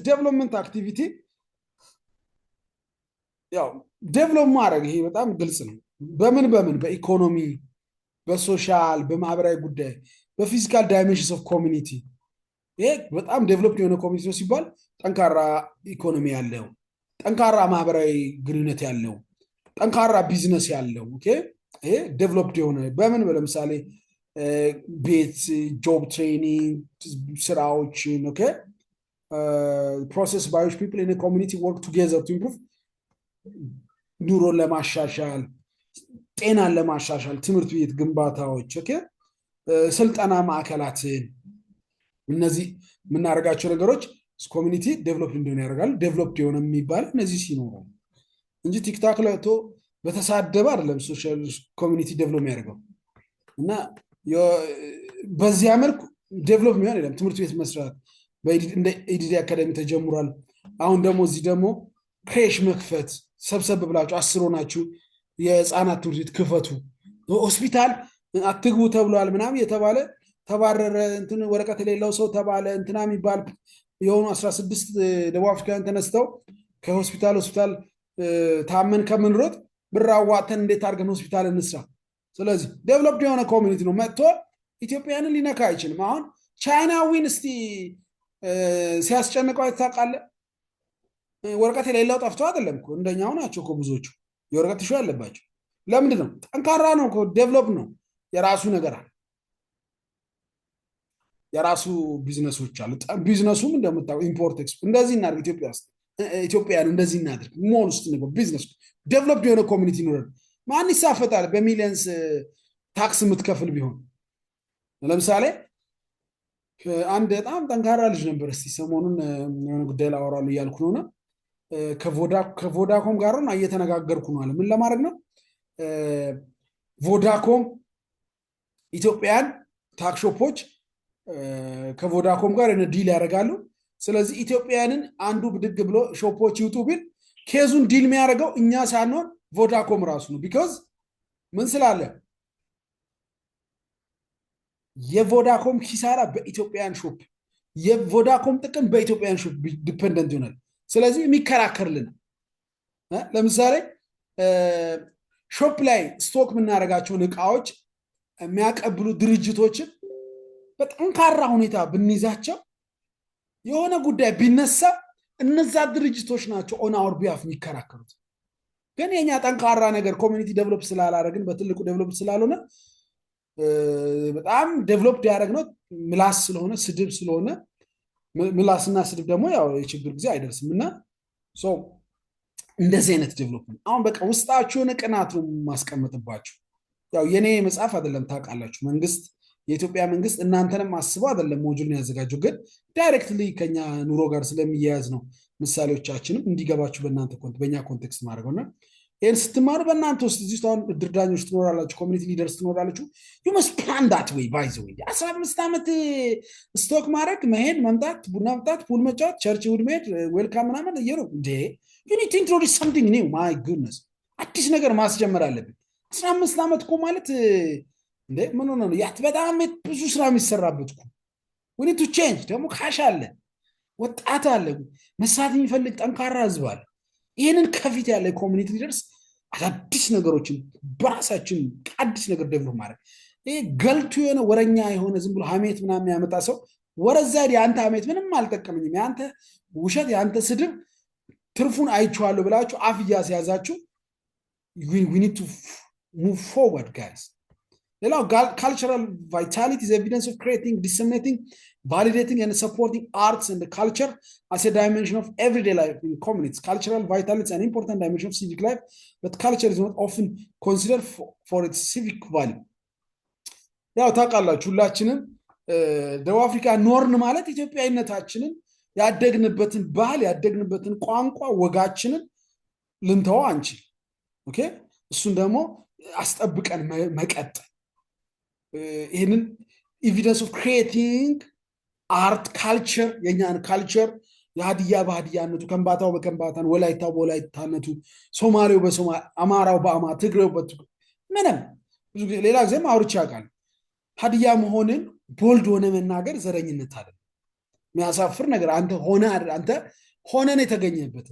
ዴቨሎፕመንት አክቲቪቲ ያው ዴቨሎፕ ማድረግ ይሄ በጣም ግልጽ ነው። በምን በኢኮኖሚ፣ በሶሻል፣ በማህበራዊ ጉዳይ፣ በፊዚካል ዳይሜንሽንስ ኦፍ ኮሚኒቲ። ይሄ በጣም ዴቨሎፕ የሆነ ኮሚኒቲ ነው ሲባል ጠንካራ ኢኮኖሚ ያለው፣ ጠንካራ ማህበራዊ ግንኙነት ያለው፣ ጠንካራ ቢዝነስ ያለው። ኦኬ ይሄ ዴቨሎፕድ የሆነ በምን ለምሳሌ ቤት፣ ጆብ ትሬኒንግ ስራዎችን። ኦኬ ፕሮሰስ ባይ ዊች ፒፕል ኢን ኮሚኒቲ ወርክ ቱጌዘር ቱ ኢምፕሩቭ ኑሮን ለማሻሻል፣ ጤናን ለማሻሻል፣ ትምህርት ቤት ግንባታዎች፣ ኦኬ ስልጠና ማዕከላትን፣ እነዚህ የምናደርጋቸው ነገሮች ኮሚኒቲ ዴቨሎፕ እንደሆነ ያደርጋሉ። ዴቨሎፕድ የሆነ የሚባል እነዚህ ሲኖሩ እንጂ ቲክታክ ለቶ በተሳደበ አይደለም ሶሻል ኮሚኒቲ ዴቨሎፕ የሚያደርገው። እና በዚያ መልኩ ዴቨሎፕ የሚሆን የለም። ትምህርት ቤት መስራት እንደ ኢዲዲ አካዳሚ ተጀምሯል። አሁን ደግሞ እዚህ ደግሞ ክሬሽ መክፈት፣ ሰብሰብ ብላችሁ 10 ናችሁ የህፃናት ትምህርት ቤት ክፈቱ። ሆስፒታል አትግቡ ተብሏል ምናምን የተባለ ተባረረ። እንትን ወረቀት የሌለው ሰው ተባለ እንትና የሚባል የሆኑ 16 ደቡብ አፍሪካውያን ተነስተው ከሆስፒታል ታመን ከምንሮጥ ብር አዋጥተን እንዴት አድርገን ሆስፒታል እንስራ። ስለዚህ ዴቨሎፕድ የሆነ ኮሚኒቲ ነው። መጥቶ ኢትዮጵያንን ሊነካ አይችልም። አሁን ቻይናዊን እስቲ ሲያስጨንቀው ታውቃለህ? ወረቀት የሌለው ጠፍቶ አይደለም እኮ እንደኛው ናቸው እኮ ብዙዎቹ የወረቀት ሹ ያለባቸው። ለምንድን ነው? ጠንካራ ነው እኮ ዴቨሎፕ ነው። የራሱ ነገር አለ፣ የራሱ ቢዝነሶች አሉ። ቢዝነሱም እንደምታው ኢምፖርት ኤክስፖርት እንደዚህ እናድርግ። ኢትዮጵያ ውስጥ ኢትዮጵያን እንደዚህ እናድርግ። ሞል ውስጥ ነው ቢዝነስ ዴቨሎፕድ የሆነ ኮሚኒቲ ኖረን ማን ይሳፈጣል? በሚሊየንስ ታክስ የምትከፍል ቢሆን ለምሳሌ አንድ በጣም ጠንካራ ልጅ ነበር። እስቲ ሰሞኑን የሆነ ጉዳይ ላወራሉ እያልኩ ነውና ከቮዳኮም ጋር ነው እየተነጋገርኩ ነው አለ። ምን ለማድረግ ነው? ቮዳኮም ኢትዮጵያን ታክሾፖች ከቮዳኮም ጋር ዲል ያደርጋሉ። ስለዚህ ኢትዮጵያንን አንዱ ብድግ ብሎ ሾፖች ይውጡ ቢል ኬዙን ዲል የሚያደርገው እኛ ሳንሆን ቮዳኮም ራሱ ነው። ቢኮዝ ምን ስላለ የቮዳኮም ኪሳራ በኢትዮጵያን ሾፕ፣ የቮዳኮም ጥቅም በኢትዮጵያን ሾፕ ዲፔንደንት ይሆናል። ስለዚህ የሚከራከርልን ለምሳሌ ሾፕ ላይ ስቶክ የምናደርጋቸውን እቃዎች የሚያቀብሉ ድርጅቶችን በጠንካራ ሁኔታ ብንይዛቸው የሆነ ጉዳይ ቢነሳ እነዛ ድርጅቶች ናቸው ኦን አወር ቢሃፍ የሚከራከሩት። ግን የኛ ጠንካራ ነገር ኮሚኒቲ ዴቨሎፕ ስላላደረግን በትልቁ ዴቨሎፕ ስላልሆነ በጣም ዴቨሎፕድ ያደረግነው ምላስ ስለሆነ ስድብ ስለሆነ ምላስና ስድብ ደግሞ ያው የችግር ጊዜ አይደርስም። እና እንደዚህ አይነት ዴቨሎፕመንት አሁን በቃ ውስጣችሁን ቅናት ነው ማስቀመጥባችሁ። ያው የኔ መጽሐፍ አይደለም ታውቃላችሁ። መንግስት የኢትዮጵያ መንግስት እናንተንም አስበው አይደለም ሞጁልን ያዘጋጀው፣ ግን ዳይሬክትሊ ከኛ ኑሮ ጋር ስለሚያያዝ ነው ምሳሌዎቻችንም እንዲገባችሁ በእኛ ኮንቴክስት ማድረገውና ይህን ስትማሩ በእናንተ ውስጥ እዚህ አሁን ድርዳኞች ትኖራላችሁ፣ ኮሚኒቲ ሊደርስ ትኖራላችሁ። ዩ መስት ፕላን ዳት ወይ ባይ ዘ ወይ 15 ዓመት ስቶክ ማድረግ መሄድ መምጣት ቡና መምጣት ፑል መጫወት ቸርች ውድ መሄድ ዌልካም ምናምን እየሩ እንዴ ዩ ኒድ ቱ ኢንትሮዲዩስ ሰምቲንግ ኒው። ማይ ጉድነስ አዲስ ነገር ማስጀመር አለብን። 15 ዓመት እኮ ማለት እንዴ ምን ሆነ ነው? ያት በጣም ብዙ ስራ የሚሰራበት እኮ we need to change። ደግሞ ካሽ አለ፣ ወጣት አለ፣ መስራት የሚፈልግ ጠንካራ ህዝብ አለ። ይህንን ከፊት ያለ ኮሚኒቲ ሊደርስ አዳዲስ ነገሮችን በራሳችን አዲስ ነገር ዴቨሎፕ ማድረግ። ይሄ ገልቱ የሆነ ወረኛ የሆነ ዝም ብሎ ሀሜት ምናምን ያመጣ ሰው ወረዛ ያንተ አመት ምንም አልጠቀመኝም ያንተ ውሸት ያንተ ስድብ ትርፉን አይቼዋለሁ ብላችሁ አፍ እያስያዛችሁ we need to move forward guys ሌላው cultural vitality is evidence of creating disseminating validating and supporting arts and the culture as a dimension of everyday life in communities cultural vitality is an important dimension of civic life but culture is not often considered for its civic value ያው ታውቃላችሁ ሁላችንም ደቡብ አፍሪካ ኖርን ማለት ኢትዮጵያዊነታችንን ያደግንበትን ባህል ያደግንበትን ቋንቋ ወጋችንን ልንተው አንችል ኦኬ እሱን ደግሞ አስጠብቀን መቀጠል ይሄንን ኤቪደንስ ኦፍ ክሪኤቲንግ አርት ካልቸር የኛን ካልቸር የሀዲያ በሀዲያነቱ ከምባታው በከምባታን ወላይታው በወላይታነቱ ሶማሌው በሶማሌ አማራው በአማ ትግሬው ምንም ሌላ ጊዜም አውርቻ ያውቃል ሀዲያ መሆንን ቦልድ ሆነ መናገር ዘረኝነት አይደለም የሚያሳፍር ነገር አንተ ሆነን የተገኘበት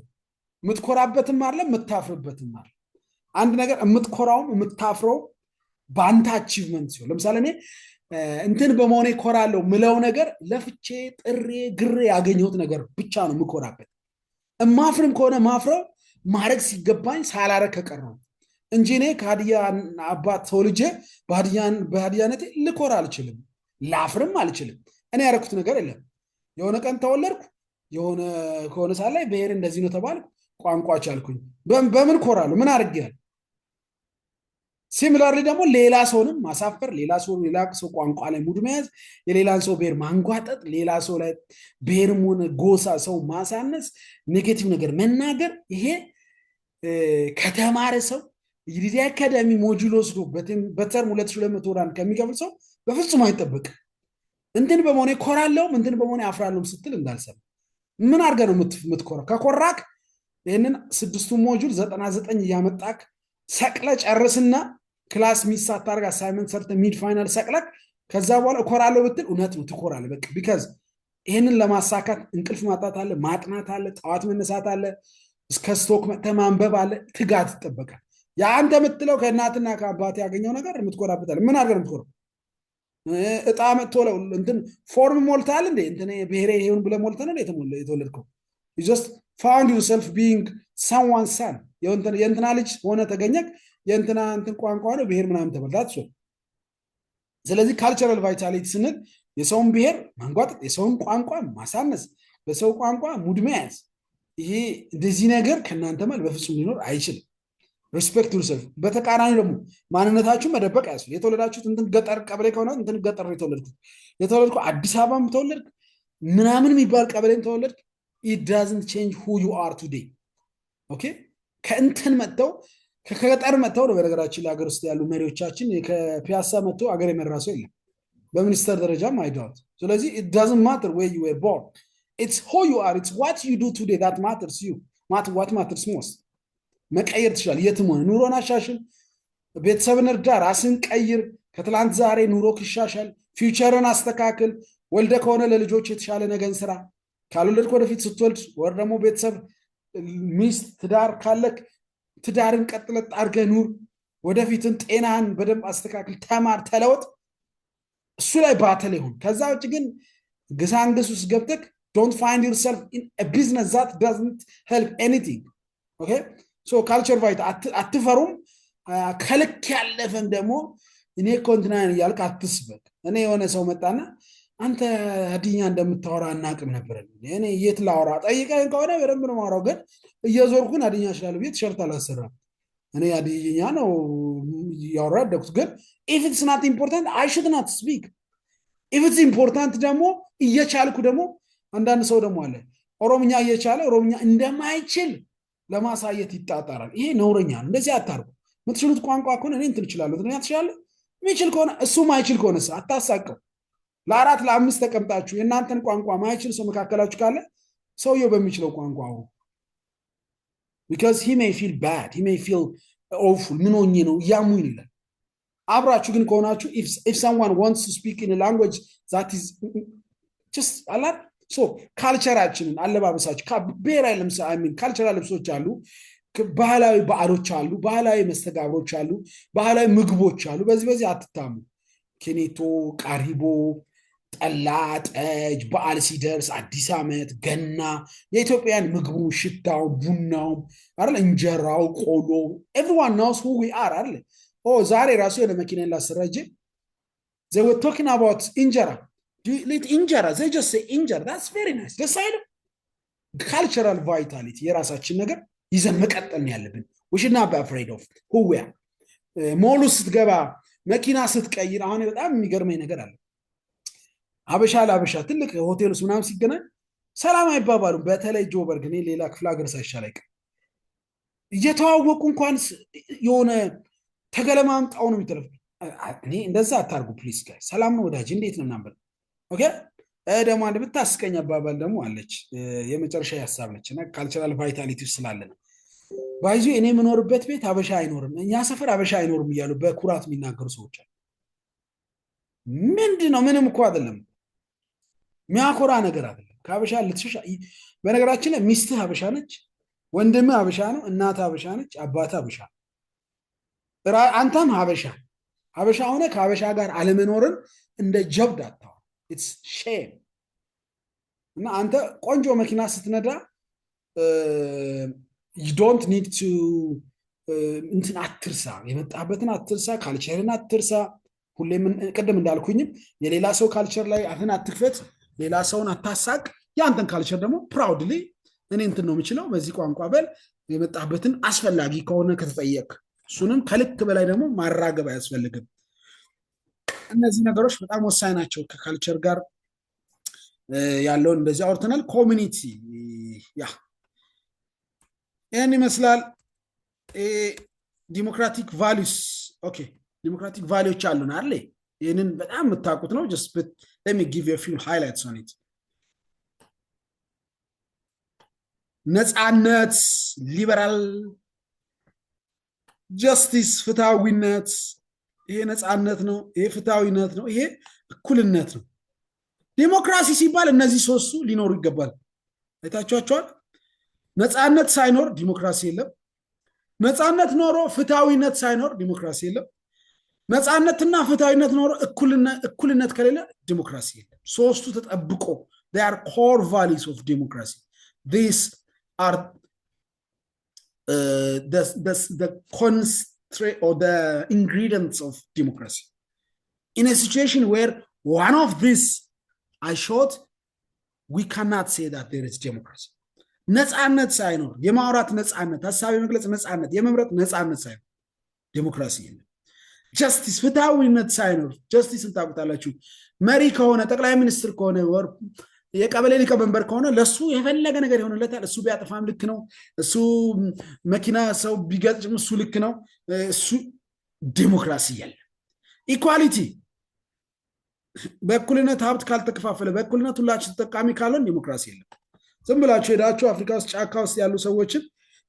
ምትኮራበትም አይደለም ምታፍርበትም አይደለም አንድ ነገር ምትኮራው ምታፍረው ባንታ አቺቭመንት ሲሆን ለምሳሌ እኔ እንትን በመሆኔ ኮራለው ምለው ነገር ለፍቼ ጥሬ ግሬ ያገኘሁት ነገር ብቻ ነው ምኮራበት እማፍርም ከሆነ ማፍረው ማረግ ሲገባኝ ሳላረክ ከቀረው እንጂ እኔ ከሀዲያ አባት ተወልጄ በሀዲያነቴ ልኮራ አልችልም ላፍርም አልችልም እኔ ያረኩት ነገር የለም የሆነ ቀን ተወለድኩ የሆነ ከሆነ ሳለ ብሔር እንደዚህ ነው ተባልኩ ቋንቋ ቻልኩኝ በምን ኮራለሁ ምን አርጋለሁ ሲሚላርሊ ደግሞ ሌላ ሰውንም ማሳፈር ሌላ ሰው ቋንቋ ላይ ሙድ መያዝ የሌላን ሰው ብሔር ማንጓጠጥ ሌላ ሰው ላይ ብሔርሙን ጎሳ ሰው ማሳነስ ኔጌቲቭ ነገር መናገር ይሄ ከተማረ ሰው ይዲዲ አካዳሚ ሞጁል ወስዶ በተርም 2200 ወራን ከሚከፍል ሰው በፍጹም አይጠበቅ እንትን በመሆኔ ኮራለው እንትን በመሆኔ አፍራለሁ ስትል እንዳልሰማ ምን አርገ ነው የምትኮራው ከኮራክ ይሄንን 6ቱ ሞጁል 99 ያመጣክ ሰቅለ ጨርስና ክላስ ሚሳት አርጋ አሳይመንት ሰርተ ሚድ ፋይናል ሰቅለክ ከዛ በኋላ ኮራለው ብትል እውነት ነው ትኮራለህ በቃ ቢካዝ ይሄንን ለማሳካት እንቅልፍ ማጣት አለ ማጥናት አለ ጣዋት መነሳት አለ እስከ ስቶክ ማንበብ አለ ትጋት ይጠበቃል ያንተ የምትለው ከእናትና ከአባት ያገኘው ነገር የምትኮራበት አለ ምን አርገ ነው የምትኮራው እጣ መጥቶለው እንትን ፎርም ሞልታል እንዴ እንትን ብሔሬ ይሄን ብለ ሞልተነ የተወለድከው you just found yourself being someone's son የእንትና ልጅ ሆነ ተገኘክ የእንትና እንትን ቋንቋ ነው ብሔር ምናምን ተበላት ሰው ስለዚህ ካልቸራል ቫይታሊቲ ስንል የሰውን ብሔር ማንጓጠጥ የሰውን ቋንቋ ማሳነስ በሰው ቋንቋ ሙድ መያዝ ይሄ እንደዚህ ነገር ከናንተ ማለት በፍጹም ሊኖር አይችልም ሪስፔክት ዩርሰልፍ በተቃራኒ ደግሞ ማንነታችሁ መደበቅ ያስፈልጋል የተወለዳችሁት እንትን ገጠር ቀበሌ ከሆነ እንትን ገጠር የተወለድኩ አዲስ አበባም ተወለድክ ምናምን የሚባል ቀበሌም ተወለድክ it doesn't change who you are today okay ከእንትን መጥተው ከገጠር መጥተው ነው በነገራችን ለሀገር ውስጥ ያሉ መሪዎቻችን ከፒያሳ መጥተው አገር የመራሰው የለም በሚኒስተር ደረጃም አይደውት ስለዚህ it doesn't matter where you were born it's who you are it's what you do today that matters you what matters most መቀየር ትችላል የትም ሆነ ኑሮን አሻሽል ቤተሰብን እርዳ ራስን ቀይር ከትላንት ዛሬ ኑሮ ክሻሻል ፊውቸርን አስተካክል ወልደ ከሆነ ለልጆች የተሻለ ነገን ስራ ካልወለድክ ወደፊት ስትወልድ ወር ደግሞ ቤተሰብ ሚስት ትዳር ካለክ ትዳርን ቀጥለጥ አርገህ ኑር ወደፊትን ጤናን በደንብ አስተካክል ተማር ተለወጥ እሱ ላይ ባተል ይሁን ከዛ ውጭ ግን ግሳንግስ ውስጥ ገብተክ don't find yourself in a business that doesn't help anything okay so culture right አትፈሩም ከልክ ያለፈን ደግሞ እኔ ኮንትናን ያልክ አትስበክ እኔ የሆነ ሰው መጣና አንተ ሀዲኛ እንደምታወራ አናቅም ነበር እኔ የት ላወራ ጠይቀኝ ከሆነ በደንብ ነው ማወራው ግን እየዞርኩን ሀዲኛ ይችላል ቤት ሸርት አላሰራም እኔ ሀዲኛ ነው ያወራ ደኩት ግን if it's not important I should not speak if it's important ደግሞ እየቻልኩ ደግሞ አንዳንድ ሰው ደግሞ አለ ኦሮምኛ እየቻለ ኦሮምኛ እንደማይችል ለማሳየት ይጣጣራል ይሄ ነውረኛ እንደዚህ አታርጉ ምትችሉት ቋንቋ ከሆነ እኔ እንትን እችላለሁ እኔ አትችላለህ የሚችል ከሆነ እሱ ማይችል ከሆነ አታሳቀው ለአራት ለአምስት ተቀምጣችሁ የናንተን ቋንቋ ማይችል ሰው መካከላችሁ ካለ ሰውየው በሚችለው ቋንቋ አውሩ because he may feel bad he may feel awful ምን ሆኜ ነው ያሙኝ ይላል አብራችሁ ግን ከሆናችሁ if someone wants to speak in a language that is just a lot so ካልቸራችንን አለባበሳችሁ ከብሔራዊ ለምሳሌ I mean ካልቸራል ልብሶች አሉ ባህላዊ በዓሎች አሉ ባህላዊ መስተጋብሮች አሉ ባህላዊ ምግቦች አሉ በዚህ አትታሙ ኬኔቶ ቃሪቦ ጠላ ጠጅ በዓል ሲደርስ አዲስ ዓመት ገና የኢትዮጵያን ምግቡ ሽታው ቡናው አይደል እንጀራው ቆሎ everyone knows who we are አይደል ዛሬ ራሱ የሆነ መኪና ላሰራጀ they were talking about injera do you eat injera they just say injera that's very nice ደስ አይልም cultural vitality የራሳችን ነገር ይዘን መቀጠል ያለብን we should not be afraid of who we are ሞሉ ስትገባ መኪና ስትቀይር አሁን በጣም የሚገርመኝ ነገር አለ አበሻ ለአበሻ ትልቅ ሆቴልስ ምናምን ሲገናኝ ሰላም አይባባሉም በተለይ ጆበርግ እኔ ሌላ ክፍለ ሀገር ሳይሻል አይቀር እየተዋወቁ እንኳን የሆነ ተገለማምጣው ነው የሚተረፍ እኔ እንደዛ አታርጉ ፕሊዝ ጋይ ሰላም ነው ወዳጅ እንዴት ነው ምናምን ኦኬ ደግሞ አንድ ብታስቀኝ አባባል ደግሞ አለች የመጨረሻ ያሳብ ነችና ካልቸራል ቫይታሊቲ ስላለ ነው ባይዙ እኔ የምኖርበት ቤት አበሻ አይኖርም እኛ ሰፈር አበሻ አይኖርም እያሉ በኩራት የሚናገሩ ሰዎች አሉ ምንድነው ምንም እኮ አይደለም ሚያኮራ ነገር አይደለም ከአበሻ ልትሽሻ በነገራችን ላይ ሚስትህ አበሻ ነች ወንድምህ አበሻ ነው እናትህ አበሻ ነች አባትህ አበሻ አንተም አበሻ ሆነ ከአበሻ ጋር አለመኖርን እንደ ጀብድ አታው it's shame እና አንተ ቆንጆ መኪና ስትነዳ you don't need to እንትን አትርሳ የመጣበትን አትርሳ ካልቸርን አትርሳ ሁሌም ቀደም እንዳልኩኝም የሌላ ሰው ካልቸር ላይ አፍን አትክፈት ሌላ ሰውን አታሳቅ ያንተን ካልቸር ደግሞ proudly እኔ እንትን ነው የምችለው በዚህ ቋንቋ በል የመጣበትን አስፈላጊ ከሆነ ከተጠየቅ እሱንም ከልክ በላይ ደግሞ ማራገብ አያስፈልግም እነዚህ ነገሮች በጣም ወሳኝ ናቸው ከካልቸር ጋር ያለውን እንደዚህ አውርተናል ኮሚኒቲ ያ ይሄን ይመስላል ዲሞክራቲክ ቫልዩስ ኦኬ ዲሞክራቲክ ቫልዩዎች አሉን አይደል ይሄንን በጣም የምታውቁት ነው just but let me give you a few highlights on it ነፃነት ሊበራል ጀስቲስ ፍትሃዊነት ይሄ ነፃነት ነው ይሄ ፍትሃዊነት ነው ይሄ እኩልነት ነው ዲሞክራሲ ሲባል እነዚህ ሶስቱ ሊኖሩ ይገባል አይታችኋቸዋል ነፃነት ሳይኖር ዲሞክራሲ የለም ነፃነት ኖሮ ፍትሃዊነት ሳይኖር ዲሞክራሲ የለም ነፃነትና ፍትሃዊነት ኖሮ እኩልነት ከሌለ ዲሞክራሲ የለም ሶስቱ ተጠብቆ they are core values of democracy these are the constraint or the ingredients of democracy in a situation where one of these are short we cannot say that there is democracy ነፃነት ሳይኖር የማውራት ነፃነት ሐሳብ የመግለጽ ነፃነት የመምረጥ ነፃነት ሳይኖር ዲሞክራሲ የለም ጀስቲስ ፍትሃዊነት ሳይኖር ጀስቲስ እንታውቁታላችሁ መሪ ከሆነ ጠቅላይ ሚኒስትር ከሆነ ወር የቀበሌ ሊቀመንበር ከሆነ ለሱ የፈለገ ነገር ይሆንለታል እሱ ቢያጠፋም ልክ ነው እሱ መኪና ሰው ቢገጭም እሱ ልክ ነው እሱ ዲሞክራሲ የለም ኢኳሊቲ በእኩልነት ሀብት ካልተከፋፈለ በእኩልነት ሁላችን ተጠቃሚ ካልሆን ዲሞክራሲ የለም ዝም ብላችሁ ሄዳችሁ አፍሪካ ውስጥ ጫካ ውስጥ ያሉ ሰዎችን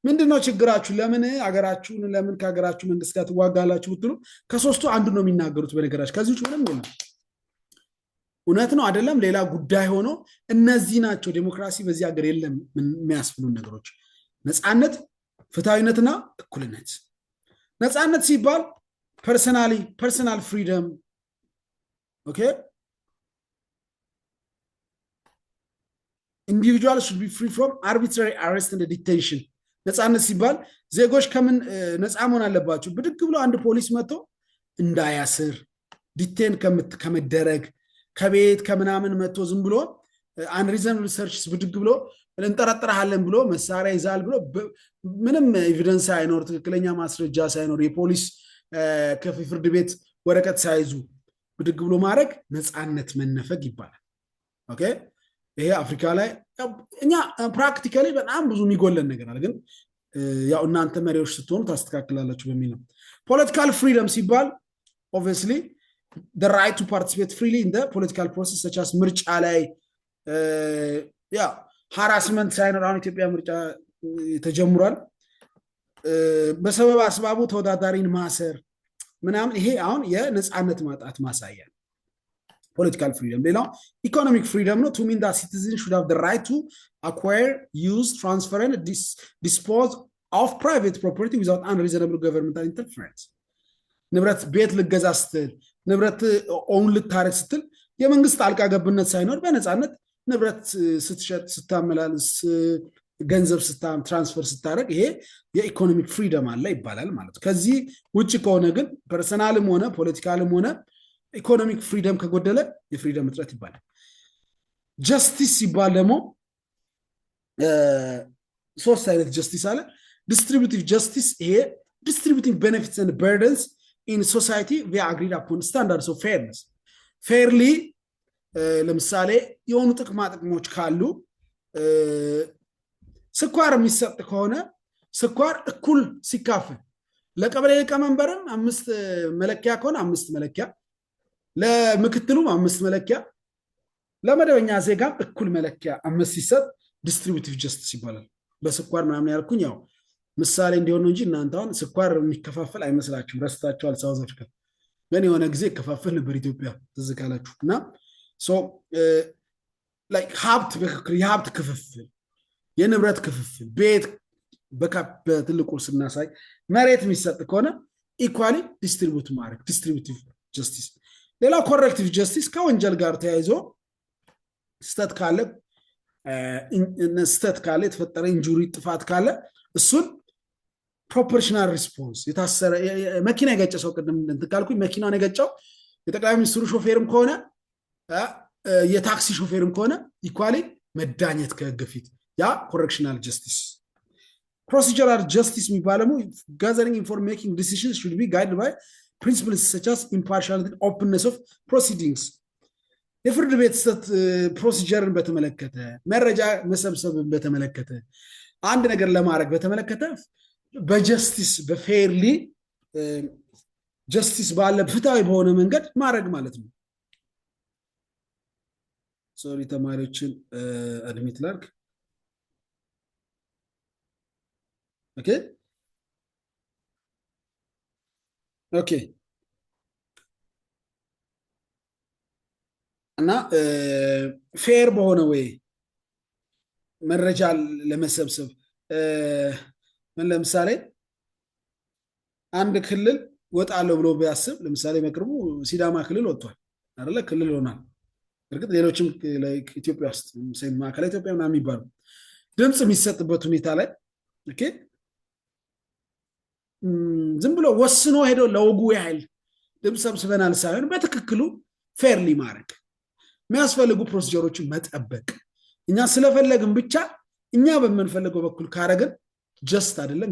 ምንድነው ችግራችሁ ለምን አገራችሁን ለምን ከሀገራችሁ መንግስት ጋር ትዋጋላችሁ ብትሉ ከሶስቱ አንዱ ነው የሚናገሩት በነገራችሁ ከዚህ ውጭ ምንም የለም እውነት ነው አይደለም ሌላ ጉዳይ ሆኖ እነዚህ ናቸው ዲሞክራሲ በዚህ ሀገር የለም የሚያስብሉ ነገሮች ነፃነት ፍትሃዊነትና እኩልነት ነፃነት ሲባል personal freedom okay individuals should be free from arbitrary arrest and detention ነፃነት ሲባል ዜጎች ከምን ነፃ መሆን አለባቸው ብድግ ብሎ አንድ ፖሊስ መጥቶ እንዳያስር ዲቴን ከመደረግ ከቤት ከምናምን መጥቶ ዝም ብሎ unreasonable searches ብድግ ብሎ እንጠረጥራለን ብሎ መሳሪያ ይዛል ብሎ ምንም ኤቪደንስ ሳይኖር ትክክለኛ ማስረጃ ሳይኖር የፖሊስ ከፍርድ ቤት ወረቀት ሳይዙ ብድግ ብሎ ማድረግ ነፃነት መነፈግ ይባላል ኦኬ ይሄ አፍሪካ ላይ እኛ ፕራክቲካሊ በጣም ብዙ የሚጎለን ነገር አለ ግን ያው እናንተ መሪዎች ስትሆኑ ታስተካክላላችሁ በሚል ነው ፖለቲካል ፍሪደም ሲባል obviously the right to participate freely in the political process such as ምርጫ ላይ ያ harassment ሳይኖር አሁን ኢትዮጵያ ምርጫ ተጀምሯል በሰበብ አስባቡ ተወዳዳሪን ማሰር ምናምን ይሄ አሁን የነፃነት ማጣት ማሳያ political freedom ሌላው economic freedom ነው to mean that citizens should have the right to acquire use transfer and dispose of private property without unreasonable governmental interference ንብረት ቤት ልገዛ ስትል ንብረት ኦን ልታረግ ስትል የመንግስት ጣልቃ ገብነት ሳይኖር በነፃነት ንብረት ስትሸጥ ስታመላልስ ገንዘብ ትራንስፈር ስታደርግ ይሄ የኢኮኖሚክ ፍሪደም አለ ይባላል ማለት ነው። ከዚህ ውጭ ከሆነ ግን ፐርሰናልም ሆነ ፖለቲካልም ሆነ ኢኮኖሚክ ፍሪደም ከጎደለ የፍሪደም እጥረት ይባላል። ጀስቲስ ሲባል ደግሞ ሶስት አይነት ጀስቲስ አለ። ዲስትሪቢቲቭ ጀስቲስ ይሄ ዲስትሪቢቲንግ ቤኔፊትስ ኤንድ በርደንስ ኢን ሶሳይቲ ቪያ አግሪድ አፖን ስታንዳርድስ ኦፍ ፌርነስ ፌርሊ ለምሳሌ የሆኑ ጥቅማ ጥቅሞች ካሉ ስኳር የሚሰጥ ከሆነ ስኳር እኩል ሲካፈል ለቀበሌ ሊቀመንበርም 5 መለኪያ ከሆነ 5 መለኪያ ለምክትሉም 5 መለኪያ ለመደበኛ ዜጋም እኩል መለኪያ 5 ሲሰጥ ዲስትሪቢቲቭ ጀስቲስ ይባላል። በስኳር ምናምን ያልኩኝ ያው ምሳሌ እንዲሆን ነው እንጂ እናንተ አሁን ስኳር የሚከፋፈል አይመስላችሁም። ረስታችኋል። ሳውዝ አፍሪካ ግን የሆነ ጊዜ ይከፋፈል ነበር ኢትዮጵያ ትዝ ካላችሁ እና ሀብት የሀብት ክፍፍል የንብረት ክፍፍል ቤት በትልቁ ስናሳይ መሬት የሚሰጥ ከሆነ ኢኳሊ ዲስትሪቢዩት ማድረግ ዲስትሪቢቲቭ ጀስቲስ። ሌላ ኮሬክቲቭ ጀስቲስ ከወንጀል ጋር ተያይዞ ስተት ካለ የተፈጠረ ኢንጁሪ ጥፋት ካለ እሱን ፕሮፖርሽናል ሪስፖንስ የታሰረ መኪና የገጨ ሰው ቅድም እንትን ካልኩኝ መኪናውን የገጨው የጠቅላይ ሚኒስትሩ ሾፌርም ከሆነ የታክሲ ሾፌርም ከሆነ ኢኳሊ መዳኘት ከህግ ፊት ያ ኮሬክሽናል ጀስቲስ። ፕሮሲጀራል ጀስቲስ የሚባለው ጋዘሪንግ ኢንፎርም ሜኪንግ ዲሲዥንስ ሹድ ቢ ጋይድድ ባይ ፕሪንሲፕልስ ሰች አስ ኢምፓርሻሊቲ ኦፕንነስ ኦፍ ፕሮሲዲንግስ። የፍርድ ቤት ፕሮሲጀርን በተመለከተ መረጃ መሰብሰብን በተመለከተ አንድ ነገር ለማድረግ በተመለከተ በጀስቲስ በፌርሊ ጀስቲስ ባለ ፍትሃዊ በሆነ መንገድ ማድረግ ማለት ነው። ሶሪ ተማሪዎችን አድሚት ላድርግ። ኦኬ ኦኬ እና ፌር በሆነ ወይ መረጃ ለመሰብሰብ ምን ለምሳሌ አንድ ክልል ወጣለው ብሎ ቢያስብ ለምሳሌ በቅርቡ ሲዳማ ክልል ወጥቷል አይደለ? ክልል ሆኗል። እርግጥ ሌሎችም ኢትዮጵያ ውስጥ ማዕከላዊ ኢትዮጵያ ምናምን የሚባሉ ድምፅ የሚሰጥበት ሁኔታ ላይ ኦኬ ዝም ብሎ ወስኖ ሄዶ ለወጉ ያህል ድምፅ ሰብስበናል ሳይሆን በትክክሉ ፌርሊ ማድረግ የሚያስፈልጉ ፕሮሲጀሮችን መጠበቅ። እኛ ስለፈለግን ብቻ እኛ በምንፈልገው በኩል ካረግን ጀስት አይደለም፣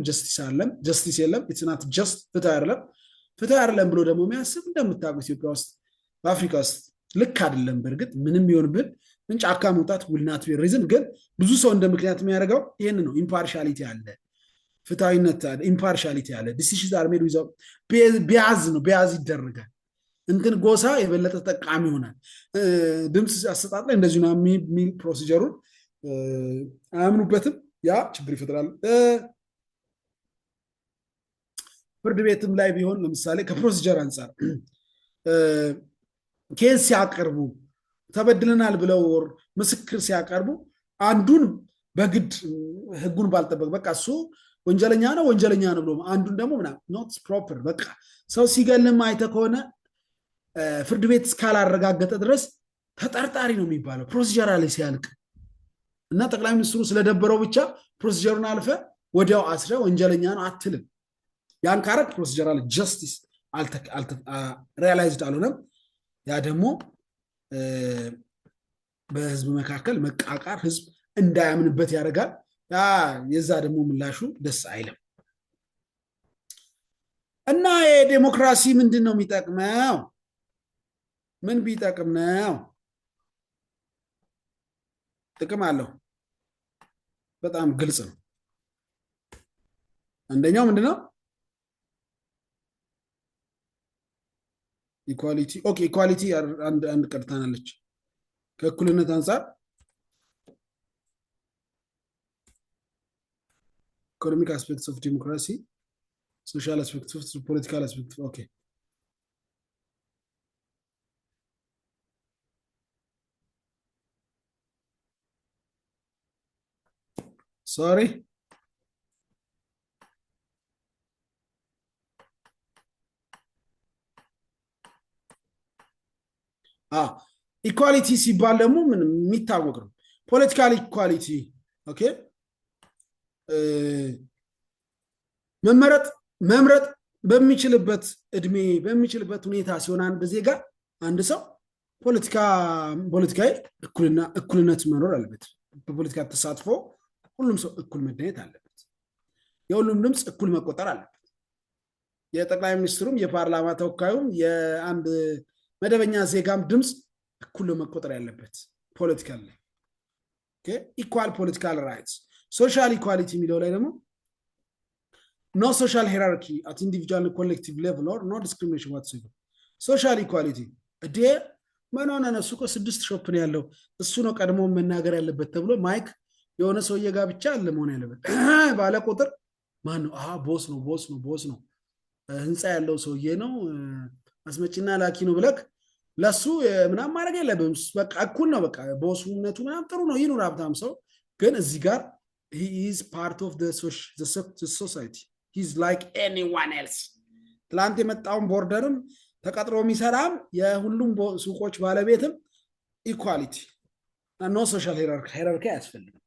ጀስቲስ የለም። ኢትስ ናት ጀስት ፍትህ አይደለም ብሎ ደግሞ የሚያስብ እንደምታውቁት ኢትዮጵያ ውስጥ በአፍሪካ ውስጥ ልክ አይደለም። በእርግጥ ምንም ይሆንብን ምን ጫካ መውጣት ውልናት ሪዝን ግን ብዙ ሰው እንደ ምክንያት የሚያደርገው ይህን ነው። ኢምፓርሻሊቲ አለ፣ ፍትሃዊነት አለ፣ ኢምፓርሻሊቲ አለ። ዲሲሽንስ አር ሜድ ዊዛውት ቢያዝ ይደረጋል። እንትን ጎሳ የበለጠ ተጠቃሚ ይሆናል። ድምፅ አሰጣጥ ላይ እንደዚሁ ነው የሚል ፕሮሲጀሩን አያምኑበትም። ያ ችግር ይፈጥራል። ፍርድ ቤትም ላይ ቢሆን ለምሳሌ ከፕሮሲጀር አንጻር ኬዝ ሲያቀርቡ ተበድለናል ብለው ምስክር ሲያቀርቡ አንዱን በግድ ህጉን ባልጠበቅ በቃ እሱ ወንጀለኛ ነው ብሎ አንዱን ደግሞ ኖት ፕሮፐር በቃ ሰው ሲገልም አይተ ከሆነ ፍርድ ቤት እስካላረጋገጠ ድረስ ተጠርጣሪ ነው የሚባለው ፕሮሲጀራሊ ሲያልቅ እና ጠቅላይ ሚኒስትሩ ስለደበረው ብቻ ፕሮሲጀሩን አልፈ ወዲያው አስረ ወንጀለኛ ነው አትልም። ያን ካረግ ፕሮሲጀራል ጀስቲስ ሪያላይዝድ አልሆነም። ያ ደግሞ በህዝብ መካከል መቃቃር፣ ህዝብ እንዳያምንበት ያደርጋል። ያ የዛ ደግሞ ምላሹ ደስ አይልም እና የዴሞክራሲ ምንድን ነው የሚጠቅመው? ምን ቢጠቅም ነው? ጥቅም አለው። በጣም ግልጽ ነው። አንደኛው ምንድነው? ኢኳሊቲ። ኦኬ ኢኳሊቲ አንድ ቀርታናለች። ከእኩልነት አንጻር ኢኮኖሚክ አስፔክትስ ኦፍ ዲሞክራሲ፣ ሶሻል አስፔክትስ ኦፍ ፖለቲካል አስፔክትስ። ኦኬ ሶሪ ኢኳሊቲ ሲባል ደግሞ ምን የሚታወቅ ነው። ፖለቲካል ኢኳሊቲ ኦኬ፣ መምረጥ በሚችልበት እድሜ በሚችልበት ሁኔታ ሲሆን አንድ ዜጋ አንድ ሰው ፖለቲካዊ እኩልነት መኖር አለበት። በፖለቲካ ተሳትፎ ሁሉም ሰው እኩል መገኘት አለበት። የሁሉም ድምፅ እኩል መቆጠር አለበት። የጠቅላይ ሚኒስትሩም የፓርላማ ተወካዩም የአንድ መደበኛ ዜጋም ድምፅ እኩል መቆጠር ያለበት ፖለቲካል ላይ ኢኳል ፖለቲካል ራይትስ። ሶሻል ኢኳሊቲ የሚለው ላይ ደግሞ ኖ ሶሻል ሄራርኪ አት ኢንዲቪጁዋል ኮሌክቲቭ ሌቭል ኦር ኖ ዲስክሪሚኔሽን ዋትሶኤቨር። ሶሻል ኢኳሊቲ እዴ ምን ሆነ ነው? እሱ እኮ 6 ሾፕ ነው ያለው፣ እሱ ነው ቀድሞ መናገር ያለበት ተብሎ ማይክ የሆነ ሰውዬ ጋር ብቻ አለ መሆን ያለበት። ባለ ቁጥር ማን ነው? ቦስ ነው ህንፃ ያለው ሰውዬ ነው አስመጪና ላኪ ነው ብለክ ለሱ ምናምን ማድረግ የለብህም። በቃ እኩል ነው። በቃ ቦሱነቱ ምናምን ጥሩ ነው ይኑር ሀብታም ሰው። ግን እዚህ ጋር he is part of the society, he is like anyone else። ትላንት የመጣውን ቦርደርም ተቀጥሮ የሚሰራም የሁሉም ሱቆች ባለቤትም ኢኳሊቲ ኖ ሶሻል ሄራርኪ አያስፈልግም።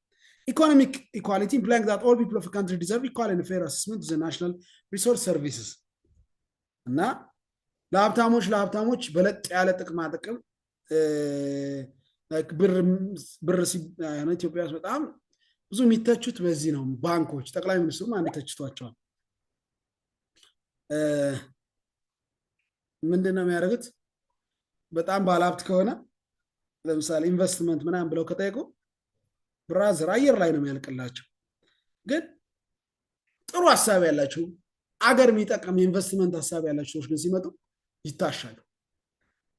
ኢኮኖሚክ ኢኳሊቲ implying that all people of a country deserve equal and fair assessment to the national resource services። እና ለሀብታሞች በለጥ ያለ ጥቅማ ጥቅም ብር ኢትዮጵያ ውስጥ በጣም ብዙ የሚተቹት በዚህ ነው። ባንኮች ጠቅላይ ሚኒስትሩም አንድ ተችቷቸዋል። ምንድን ነው የሚያደርጉት? በጣም ባለሀብት ከሆነ ለምሳሌ ኢንቨስትመንት ምናምን ብለው ከጠየቁ ብራዘር አየር ላይ ነው የሚያልቅላቸው። ግን ጥሩ ሀሳብ ያላቸው አገር የሚጠቀም የኢንቨስትመንት ሀሳብ ያላቸው ሰዎች ግን ሲመጡ ይታሻሉ።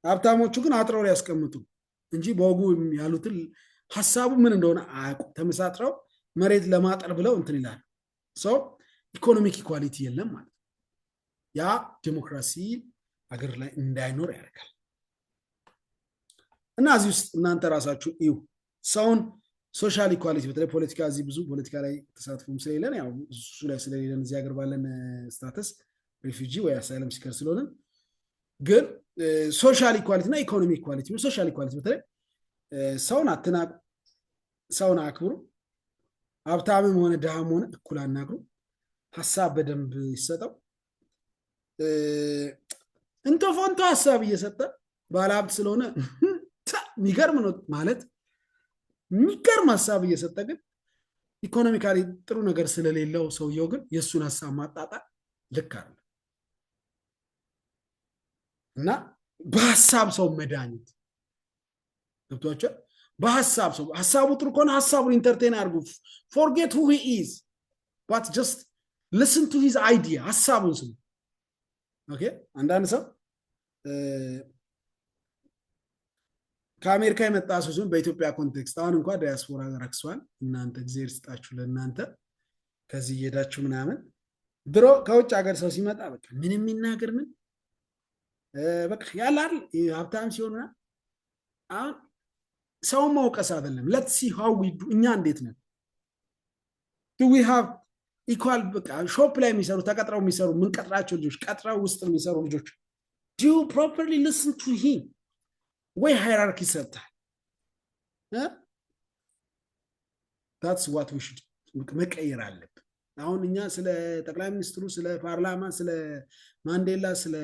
ሀብታሞቹ ግን አጥረው ሊያስቀምጡ እንጂ በወጉ ያሉትን ሀሳቡ ምን እንደሆነ አያውቁም። ተመሳጥረው መሬት ለማጠር ብለው እንትን ይላሉ። ሰው ኢኮኖሚክ ኢኳሊቲ የለም ማለት ነው። ያ ዲሞክራሲ አገር ላይ እንዳይኖር ያደርጋል። እና እዚህ ውስጥ እናንተ ራሳችሁ እዩ። ሰውን ሶሻል ኢኳሊቲ በተለይ ፖለቲካ እዚህ ብዙ ፖለቲካ ላይ ተሳትፎም ስለሌለን ያው እሱ ላይ ስለሌለን እዚህ ሀገር ባለን ስታተስ ሪፊጂ ወይ አሳይለም ሲከር ስለሆነ ግን ሶሻል ኢኳሊቲ እና ኢኮኖሚክ ኢኳሊቲ ነው። ሶሻል ኢኳሊቲ በተለይ ሰውን አትናቁ፣ ሰውን አክብሩ። ሀብታምም ሆነ ድሃም ሆነ እኩል አናግሩ። ሀሳብ በደንብ ይሰጠው። እንቶፎንቶ ሀሳብ እየሰጠ ባለሀብት ስለሆነ የሚገርም ነው ማለት የሚገርም ሀሳብ እየሰጠ ግን ኢኮኖሚካሊ ጥሩ ነገር ስለሌለው ሰውየው ግን የእሱን ሀሳብ ማጣጣል ልክ አለ እና በሀሳብ ሰው መድኃኒት ገብቷቸው በሀሳብ ሰው ሀሳቡ ጥሩ ከሆነ ሀሳቡን ኢንተርቴን አድርጉ። ፎርጌት ሁ ሂ ኢዝ ባት ጀስት ሊስን ቱ ሂዝ አይዲያ ሀሳቡን ስሙ። ኦኬ አንዳንድ ሰው ከአሜሪካ የመጣ ሰው ሲሆን በኢትዮጵያ ኮንቴክስት አሁን እንኳን ዲያስፖራ ረክሷል። እናንተ እግዚአብሔር ይስጣችሁ ለእናንተ ከዚህ እየሄዳችሁ ምናምን። ድሮ ከውጭ ሀገር ሰው ሲመጣ በቃ ምን የሚናገር ምን በቃ ያላል ሀብታም ሲሆን አሁን ሰውን መውቀስ አይደለም። ሌትስ ሲ ሃው ዊ ዱ እኛ እንዴት ነን? ዱ ዊ ሃቭ ኢኳል በቃ ሾፕ ላይ የሚሰሩ ተቀጥረው የሚሰሩ ምን ቀጥራቸው ልጆች ቀጥረው ውስጥ የሚሰሩ ልጆች ዱ ዩ ፕሮፐርሊ ሊስን ቱ ሂም ወይ ሃይራርኪ ሰጥታል? ታትስ ዋት ዊ ሹድ መቀየር አለብን። አሁን እኛ ስለ ጠቅላይ ሚኒስትሩ ስለ ፓርላማ ስለ ማንዴላ ስለ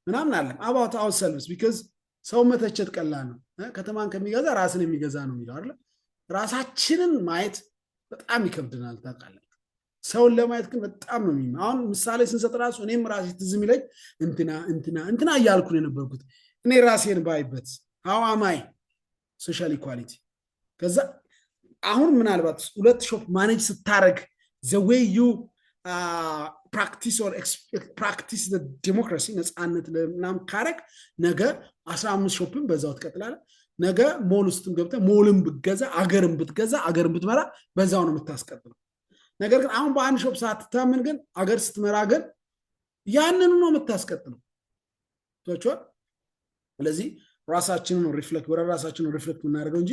ምናምን አለም አባውት አውት ሰልቭስ ቢካዝ ሰው መተቸት ቀላል ነው። ከተማን ከሚገዛ ራስን የሚገዛ ነው የሚለው አይደል? ራሳችንን ማየት በጣም ይከብድናል ታውቃለህ። ሰውን ለማየት ግን በጣም ነው የሚማ አሁን ምሳሌ ስንሰጥ ራሱ እኔም ራሴ ትዝ የሚለኝ እንትና እያልኩ ነው የነበርኩት እኔ ራሴን ባይበት how am I social equality ከዛ አሁን ምናልባት ሁለት ሾፕ ማኔጅ ስታረግ the way you practice the democracy ነፃነት ለምናም ካረግ ነገ 15 ሾፕን በዛው ትቀጥላለህ። ነገ ሞል ውስጥም ገብተህ ሞልም ብትገዛ አገርም ብትመራ በዛው ነው የምታስቀጥለው። ነገር ግን አሁን በአንድ ሾፕ ሳትታመን ግን አገር ስትመራ ግን ያንኑ ነው የምታስቀጥለው። ተወቻው። ስለዚህ ራሳችንን ሪፍሌክት እናደርገው እንጂ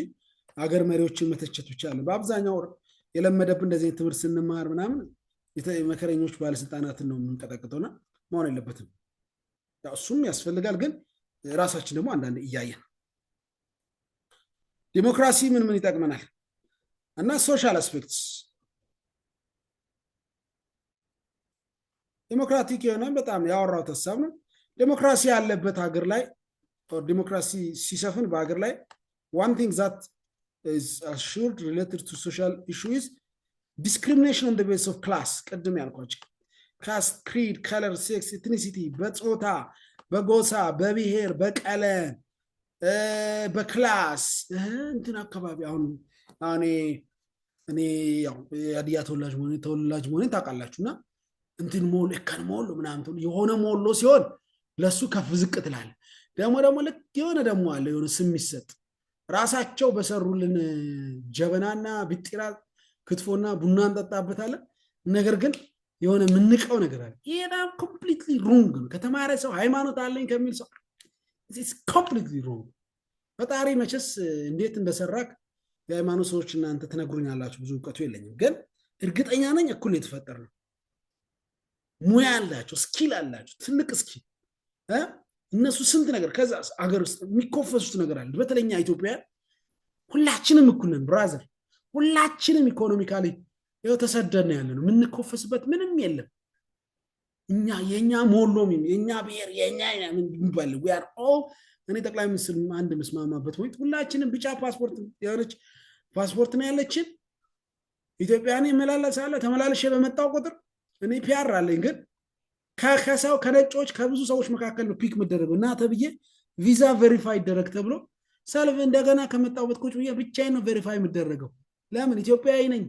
አገር መሪዎችን መተቸት ብቻ አለ። በአብዛኛው የለመደብን እንደዚህ ትምህርት ስንማር ምናምን መከረኞች ባለስልጣናትን ነው የምንቀጠቅጠውና መሆን የለበትም። እሱም ያስፈልጋል፣ ግን ራሳችን ደግሞ አንዳንድ እያየን ዲሞክራሲ ምን ይጠቅመናል? እና ሶሻል አስፔክትስ ዲሞክራቲክ የሆነ በጣም ያወራው ሀሳብ ነው። ዲሞክራሲ ያለበት ሀገር ላይ ዲሞክራሲ ሲሰፍን በሀገር ላይ one thing that is assured related to social issues discrimination on the basis of class ቅድም ያልኳቸው ካስት ክሪድ ከለር ሴክስ ኢትኒሲቲ በጾታ በጎሳ በብሔር በቀለም በክላስ እንትን አካባቢ አሁን እኔ ያው የሀዲያ ተወላጅ መሆኔን ታውቃላችሁና እንትን ሞል እከን ሞል ምናምን የሆነ ሞሎ ሲሆን ለሱ ከፍ ዝቅ ትላለ ደግሞ ልክ የሆነ ደግሞ አለ የሆነ ስም ይሰጥ ራሳቸው በሰሩልን ጀበናና ቢጥራ ክትፎና ቡና እንጠጣበታለን ነገር ግን የሆነ ምንቀው ነገር አለ ይሄ ኮምፕሊትሊ ሮንግ ነው ከተማረ ሰው ሃይማኖት አለኝ ከሚል ሰው it's completely wrong ፈጣሪ መቸስ እንዴት እንደሰራክ የሃይማኖት ሰዎች እናንተ ተነግሩኛላችሁ ብዙ እውቀቱ የለኝም ግን እርግጠኛ ነኝ እኩል የተፈጠረው ሙያ አላችሁ ስኪል አላችሁ ትልቅ ስኪል እነሱ ስንት ነገር ከዛ አገር ውስጥ የሚኮፈሱት ነገር አለ በተለኛ ኢትዮጵያ ሁላችንም እኩል ነን ብራዘር ሁላችንም ኢኮኖሚካሊ ያው ተሰደድን ያለነው ምንኮፈስበት ምንም የለም የኛ ሞሎም የኛ ብሔር የኛ ምን ይባል we are all እኔ ጠቅላይ ሚኒስትር አንድ መስማማበት ወይ ሁላችንም ቢጫ ፓስፖርት ያለች ፓስፖርት ነው ያለችን ኢትዮጵያኔ መላላሳለ ተመላልሼ በመጣው ቁጥር እኔ ፒአር አለኝ ግን ከከሳው ከነጮች ከብዙ ሰዎች መካከል ነው ፒክ መደረገው እና ተብዬ ቪዛ ቬሪፋይ ይደረግ ተብሎ ሰልፍ እንደገና ከመጣውበት ቁጭ ብዬ ብቻዬን ነው ቬሪፋይ መደረገው ለምን ኢትዮጵያዊ ነኝ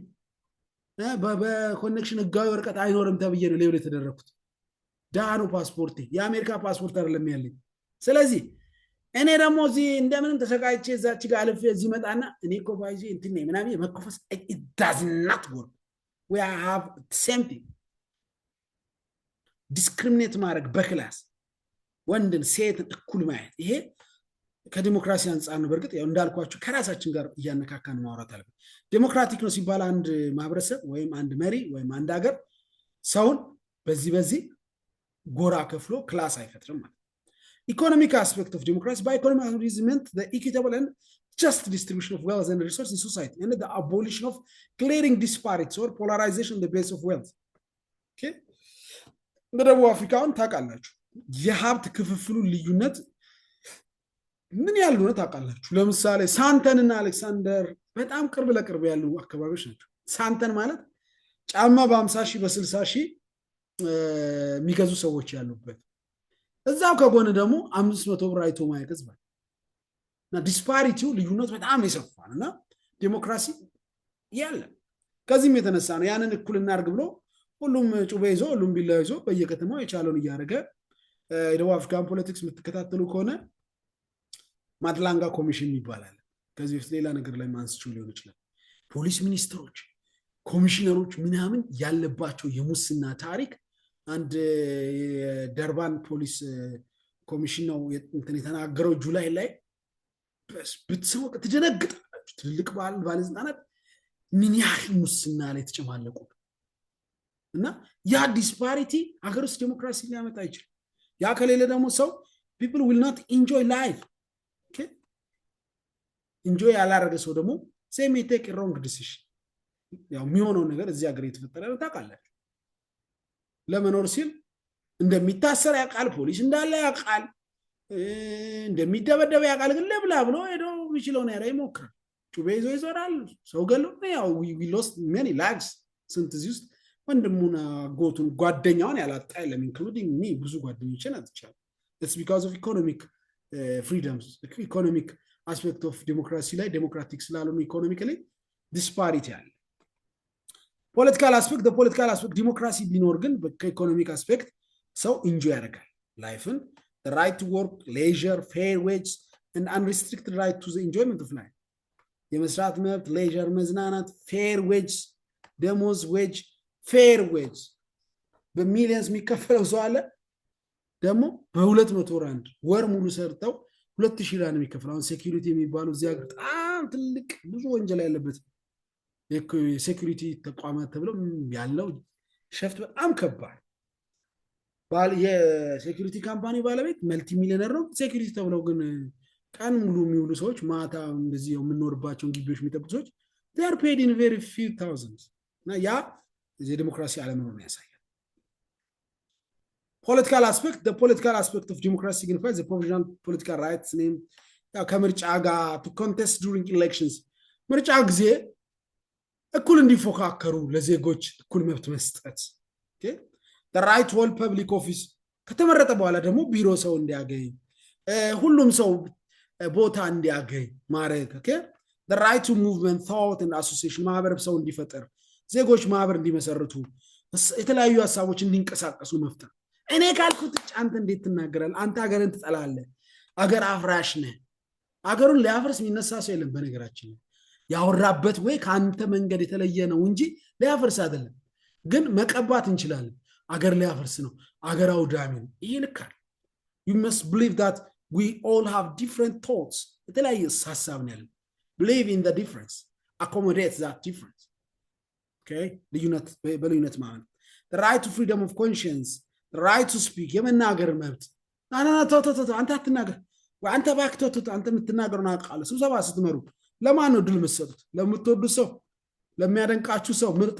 በኮኔክሽን ህጋዊ ወረቀት አይኖርም ተብዬ ነው ሌብል የተደረኩት ዳኑ ፓስፖርት የአሜሪካ ፓስፖርት አይደለም ያለኝ ስለዚህ እኔ ደግሞ እዚህ እንደምንም ተሰቃይቼ እዛች ጋር አልፌ እዚህ መጣና እኔ እኮ ባይዚ እንትን ነኝ ምናምን መኮፈስ it does not work we have same thing ዲስክሪሚኔት ማድረግ በክላስ ወንድን ሴት እኩል ማየት ይሄ ከዲሞክራሲ አንፃር ነው በርግጥ ያው እንዳልኳችሁ ከራሳችን ጋር እያነካካን ማውራት አለብን ዲሞክራቲክ ነው ሲባል አንድ ማህበረሰብ ወይም አንድ መሪ ወይም አንድ ሀገር ሰውን በዚህ ጎራ ከፍሎ ክላስ አይፈጥርም ማለት economic aspect of democracy by economic reason meant the equitable and just distribution of wealth and resources in society and the abolition of glaring disparities or polarization on the basis of wealth okay በደቡብ አፍሪካውን ታውቃላችሁ የሀብት ክፍፍሉ ልዩነት ምን ያህል ነው ታውቃላችሁ ለምሳሌ ሳንተን እና አሌክሳንደር በጣም ቅርብ ለቅርብ ያሉ አካባቢዎች ናቸው ሳንተን ማለት ጫማ በ50 ሺህ በ60 ሺህ የሚገዙ ሰዎች ያሉበት እዛው ከጎን ደግሞ 500 ብር አይቶ ማይገዝ ማለት እና ዲስፓሪቲው ልዩነት በጣም ይሰፋልና ዲሞክራሲ ያለ ከዚህም የተነሳ ነው ያንን እኩል እናርግ ብሎ ሁሉም ጩቤ ይዞ ሁሉም ቢላ ይዞ በየከተማው የቻለውን እያደረገ የደቡብ አፍሪካን ፖለቲክስ የምትከታተሉ ከሆነ ማትላንጋ ኮሚሽን ይባላል ከዚህ ውስጥ ሌላ ነገር ላይ ማንስችው ሊሆን ይችላል ፖሊስ ሚኒስትሮች ኮሚሽነሮች ምናምን ያለባቸው የሙስና ታሪክ አንድ ደርባን ፖሊስ ኮሚሽን ነው እንትን የተናገረው ጁላይ ላይ ብትሰሙ ትደነግጣላችሁ ትልቅ ባለስልጣናት ምን ያህል ሙስና ላይ ተጨማለቁ እና ያ ዲስፓሪቲ ሀገር ውስጥ ዲሞክራሲ ሊያመጣ ይችላል ያ ከሌለ ደግሞ ሰው people will not enjoy life okay enjoy ያላረገ ሰው ደግሞ say may take a wrong decision ያው የሚሆነው ነገር እዚህ ሀገር የተፈጠረ ነው ታውቃላችሁ ለመኖር ሲል እንደሚታሰር ያውቃል ፖሊስ እንዳለ ያውቃል እንደሚደበደብ ያውቃል ግን ለብላ ብሎ ሄዶ የሚችለው ነው ያለው ይሞክራል ጩቤ ይዞ ይዞራል ሰው ገሎ ያው we lost many lives ስንት እዚህ ውስጥ ወንድሙና ጎቱን ጓደኛውን ያላጣ የለም including me ብዙ ጓደኞችን አጥቻለሁ it's because of economic freedoms economic aspect of democracy ላይ democratic ስላልሆነ economically disparity አለ political aspect the political aspect democracy ቢኖር ግን በኢኮኖሚክ አስፔክት ሰው ኢንጆይ ያደርጋል ላይፍን the right to work leisure fair wage and unrestricted right to the enjoyment of life የመስራት መብት leisure መዝናናት fair wage ደሞዝ wage fair wage በሚሊየንስ የሚከፈለው ሰው አለ ደግሞ በ200 ራንድ ወር ሙሉ ሰርተው 2000 ራንድ የሚከፈለው ሴኩሪቲ የሚባለው እዚያ በጣም ትልቅ ብዙ ወንጀል ያለበት የሴኩሪቲ ተቋማት ተብሎ ያለው ሸፍት በጣም ከባድ የሴኩሪቲ ካምፓኒ ባለቤት መልቲ ሚሊዮነር ነው ሴኩሪቲ ተብለው ግን ቀን ሙሉ የሚውሉ ሰዎች ማታ እንደዚህ የምንኖርባቸውን ግቢዎች የሚጠብቁ ሰዎች they are paid in very few thousands እና ያ የዲሞክራሲ አለመኖሩን ያሳያል። political aspect the political aspect of democracy signifies the provisional political rights name ከምርጫ ጋር to contest during elections ምርጫ ጊዜ እኩል እንዲፎካከሩ ለዜጎች እኩል መብት መስጠት okay the right to hold public office ከተመረጠ በኋላ ደግሞ ቢሮ ሰው እንዲያገኝ ሁሉም ሰው ቦታ እንዲያገኝ ማድረግ okay the right to movement thought and association ማህበረሰብ ሰው እንዲፈጠር ዜጎች ማህበር እንዲመሰርቱ የተለያዩ ሐሳቦች እንዲንቀሳቀሱ መፍጠር እኔ ካልኩት አንተ እንዴት ትናገራለህ አንተ ሀገርን ትጠላለህ ሀገር አፍራሽ ነህ ሀገሩን ሊያፈርስ የሚነሳ ሰው የለም በነገራችን ያወራበት ወይ ካንተ መንገድ የተለየ ነው እንጂ ሊያፈርስ አይደለም ግን መቀባት እንችላለን ሀገር ሊያፈርስ ነው ሀገር አውዳሚ ነው ይሄ ልክ አይደል you must believe that we all have different thoughts የተለያየ ሐሳብ ነው ያለን believe in the difference accommodate that difference okay በልዩነት ማለት the right to freedom of conscience the right to speak የመናገር መብት አንተ አትናገር አንተ ባክቶት አንተ የምትናገሩን አቃለ ስብሰባ ስትመሩ ለማን ነው ድል መስጠቱት ለምትወዱት ሰው ለሚያደንቃችሁ ሰው ምርጥ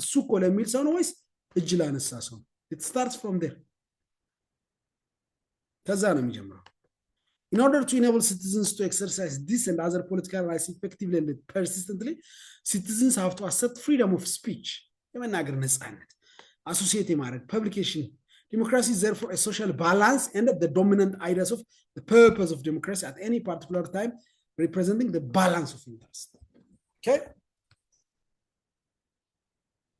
እሱ እኮ ለሚል ሰው ነው ወይስ እጅ ላነሳ ሰው it starts from there ከዛ ነው የሚጀምረው in order to enable citizens to exercise this and other political rights effectively and persistently citizens have to accept freedom of speech የመናገር ነፃነት associate የማድረግ publication democracy is therefore a social balance and the dominant ideas of the purpose of democracy at any particular time representing the balance of interest okay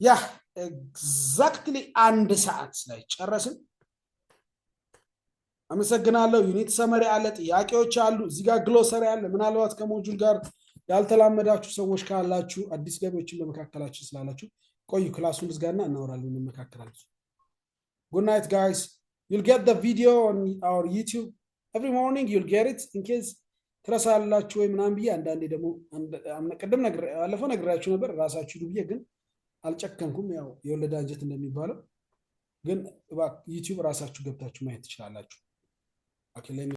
yeah exactly አንድ ሰዓት ላይ ጨረስን አመሰግናለሁ ዩኒት ሰመሪ አለ ጥያቄዎች አሉ እዚህ ጋር ግሎሰሪ አለ ምናልባት ከሞጁል ጋር ያልተላመዳችሁ ሰዎች ካላችሁ አዲስ ገቢዎችን በመካከላችን ስላላችሁ ቆዩ ክላሱን ዝጋና እናወራለን እንመካከራለን good night guys you'll get the video on our YouTube every morning you'll get it in case ትረሳላችሁ ወይ ምናምን ብዬ አንዳንዴ ደግሞ ቀደም ነገር አለፈው ነግራችሁ ነበር ራሳችሁ ዱብዬ ግን አልጨከንኩም ያው የወለዳ አንጀት እንደሚባለው ግን YouTube ራሳችሁ ገብታችሁ ማየት ትችላላችሁ okay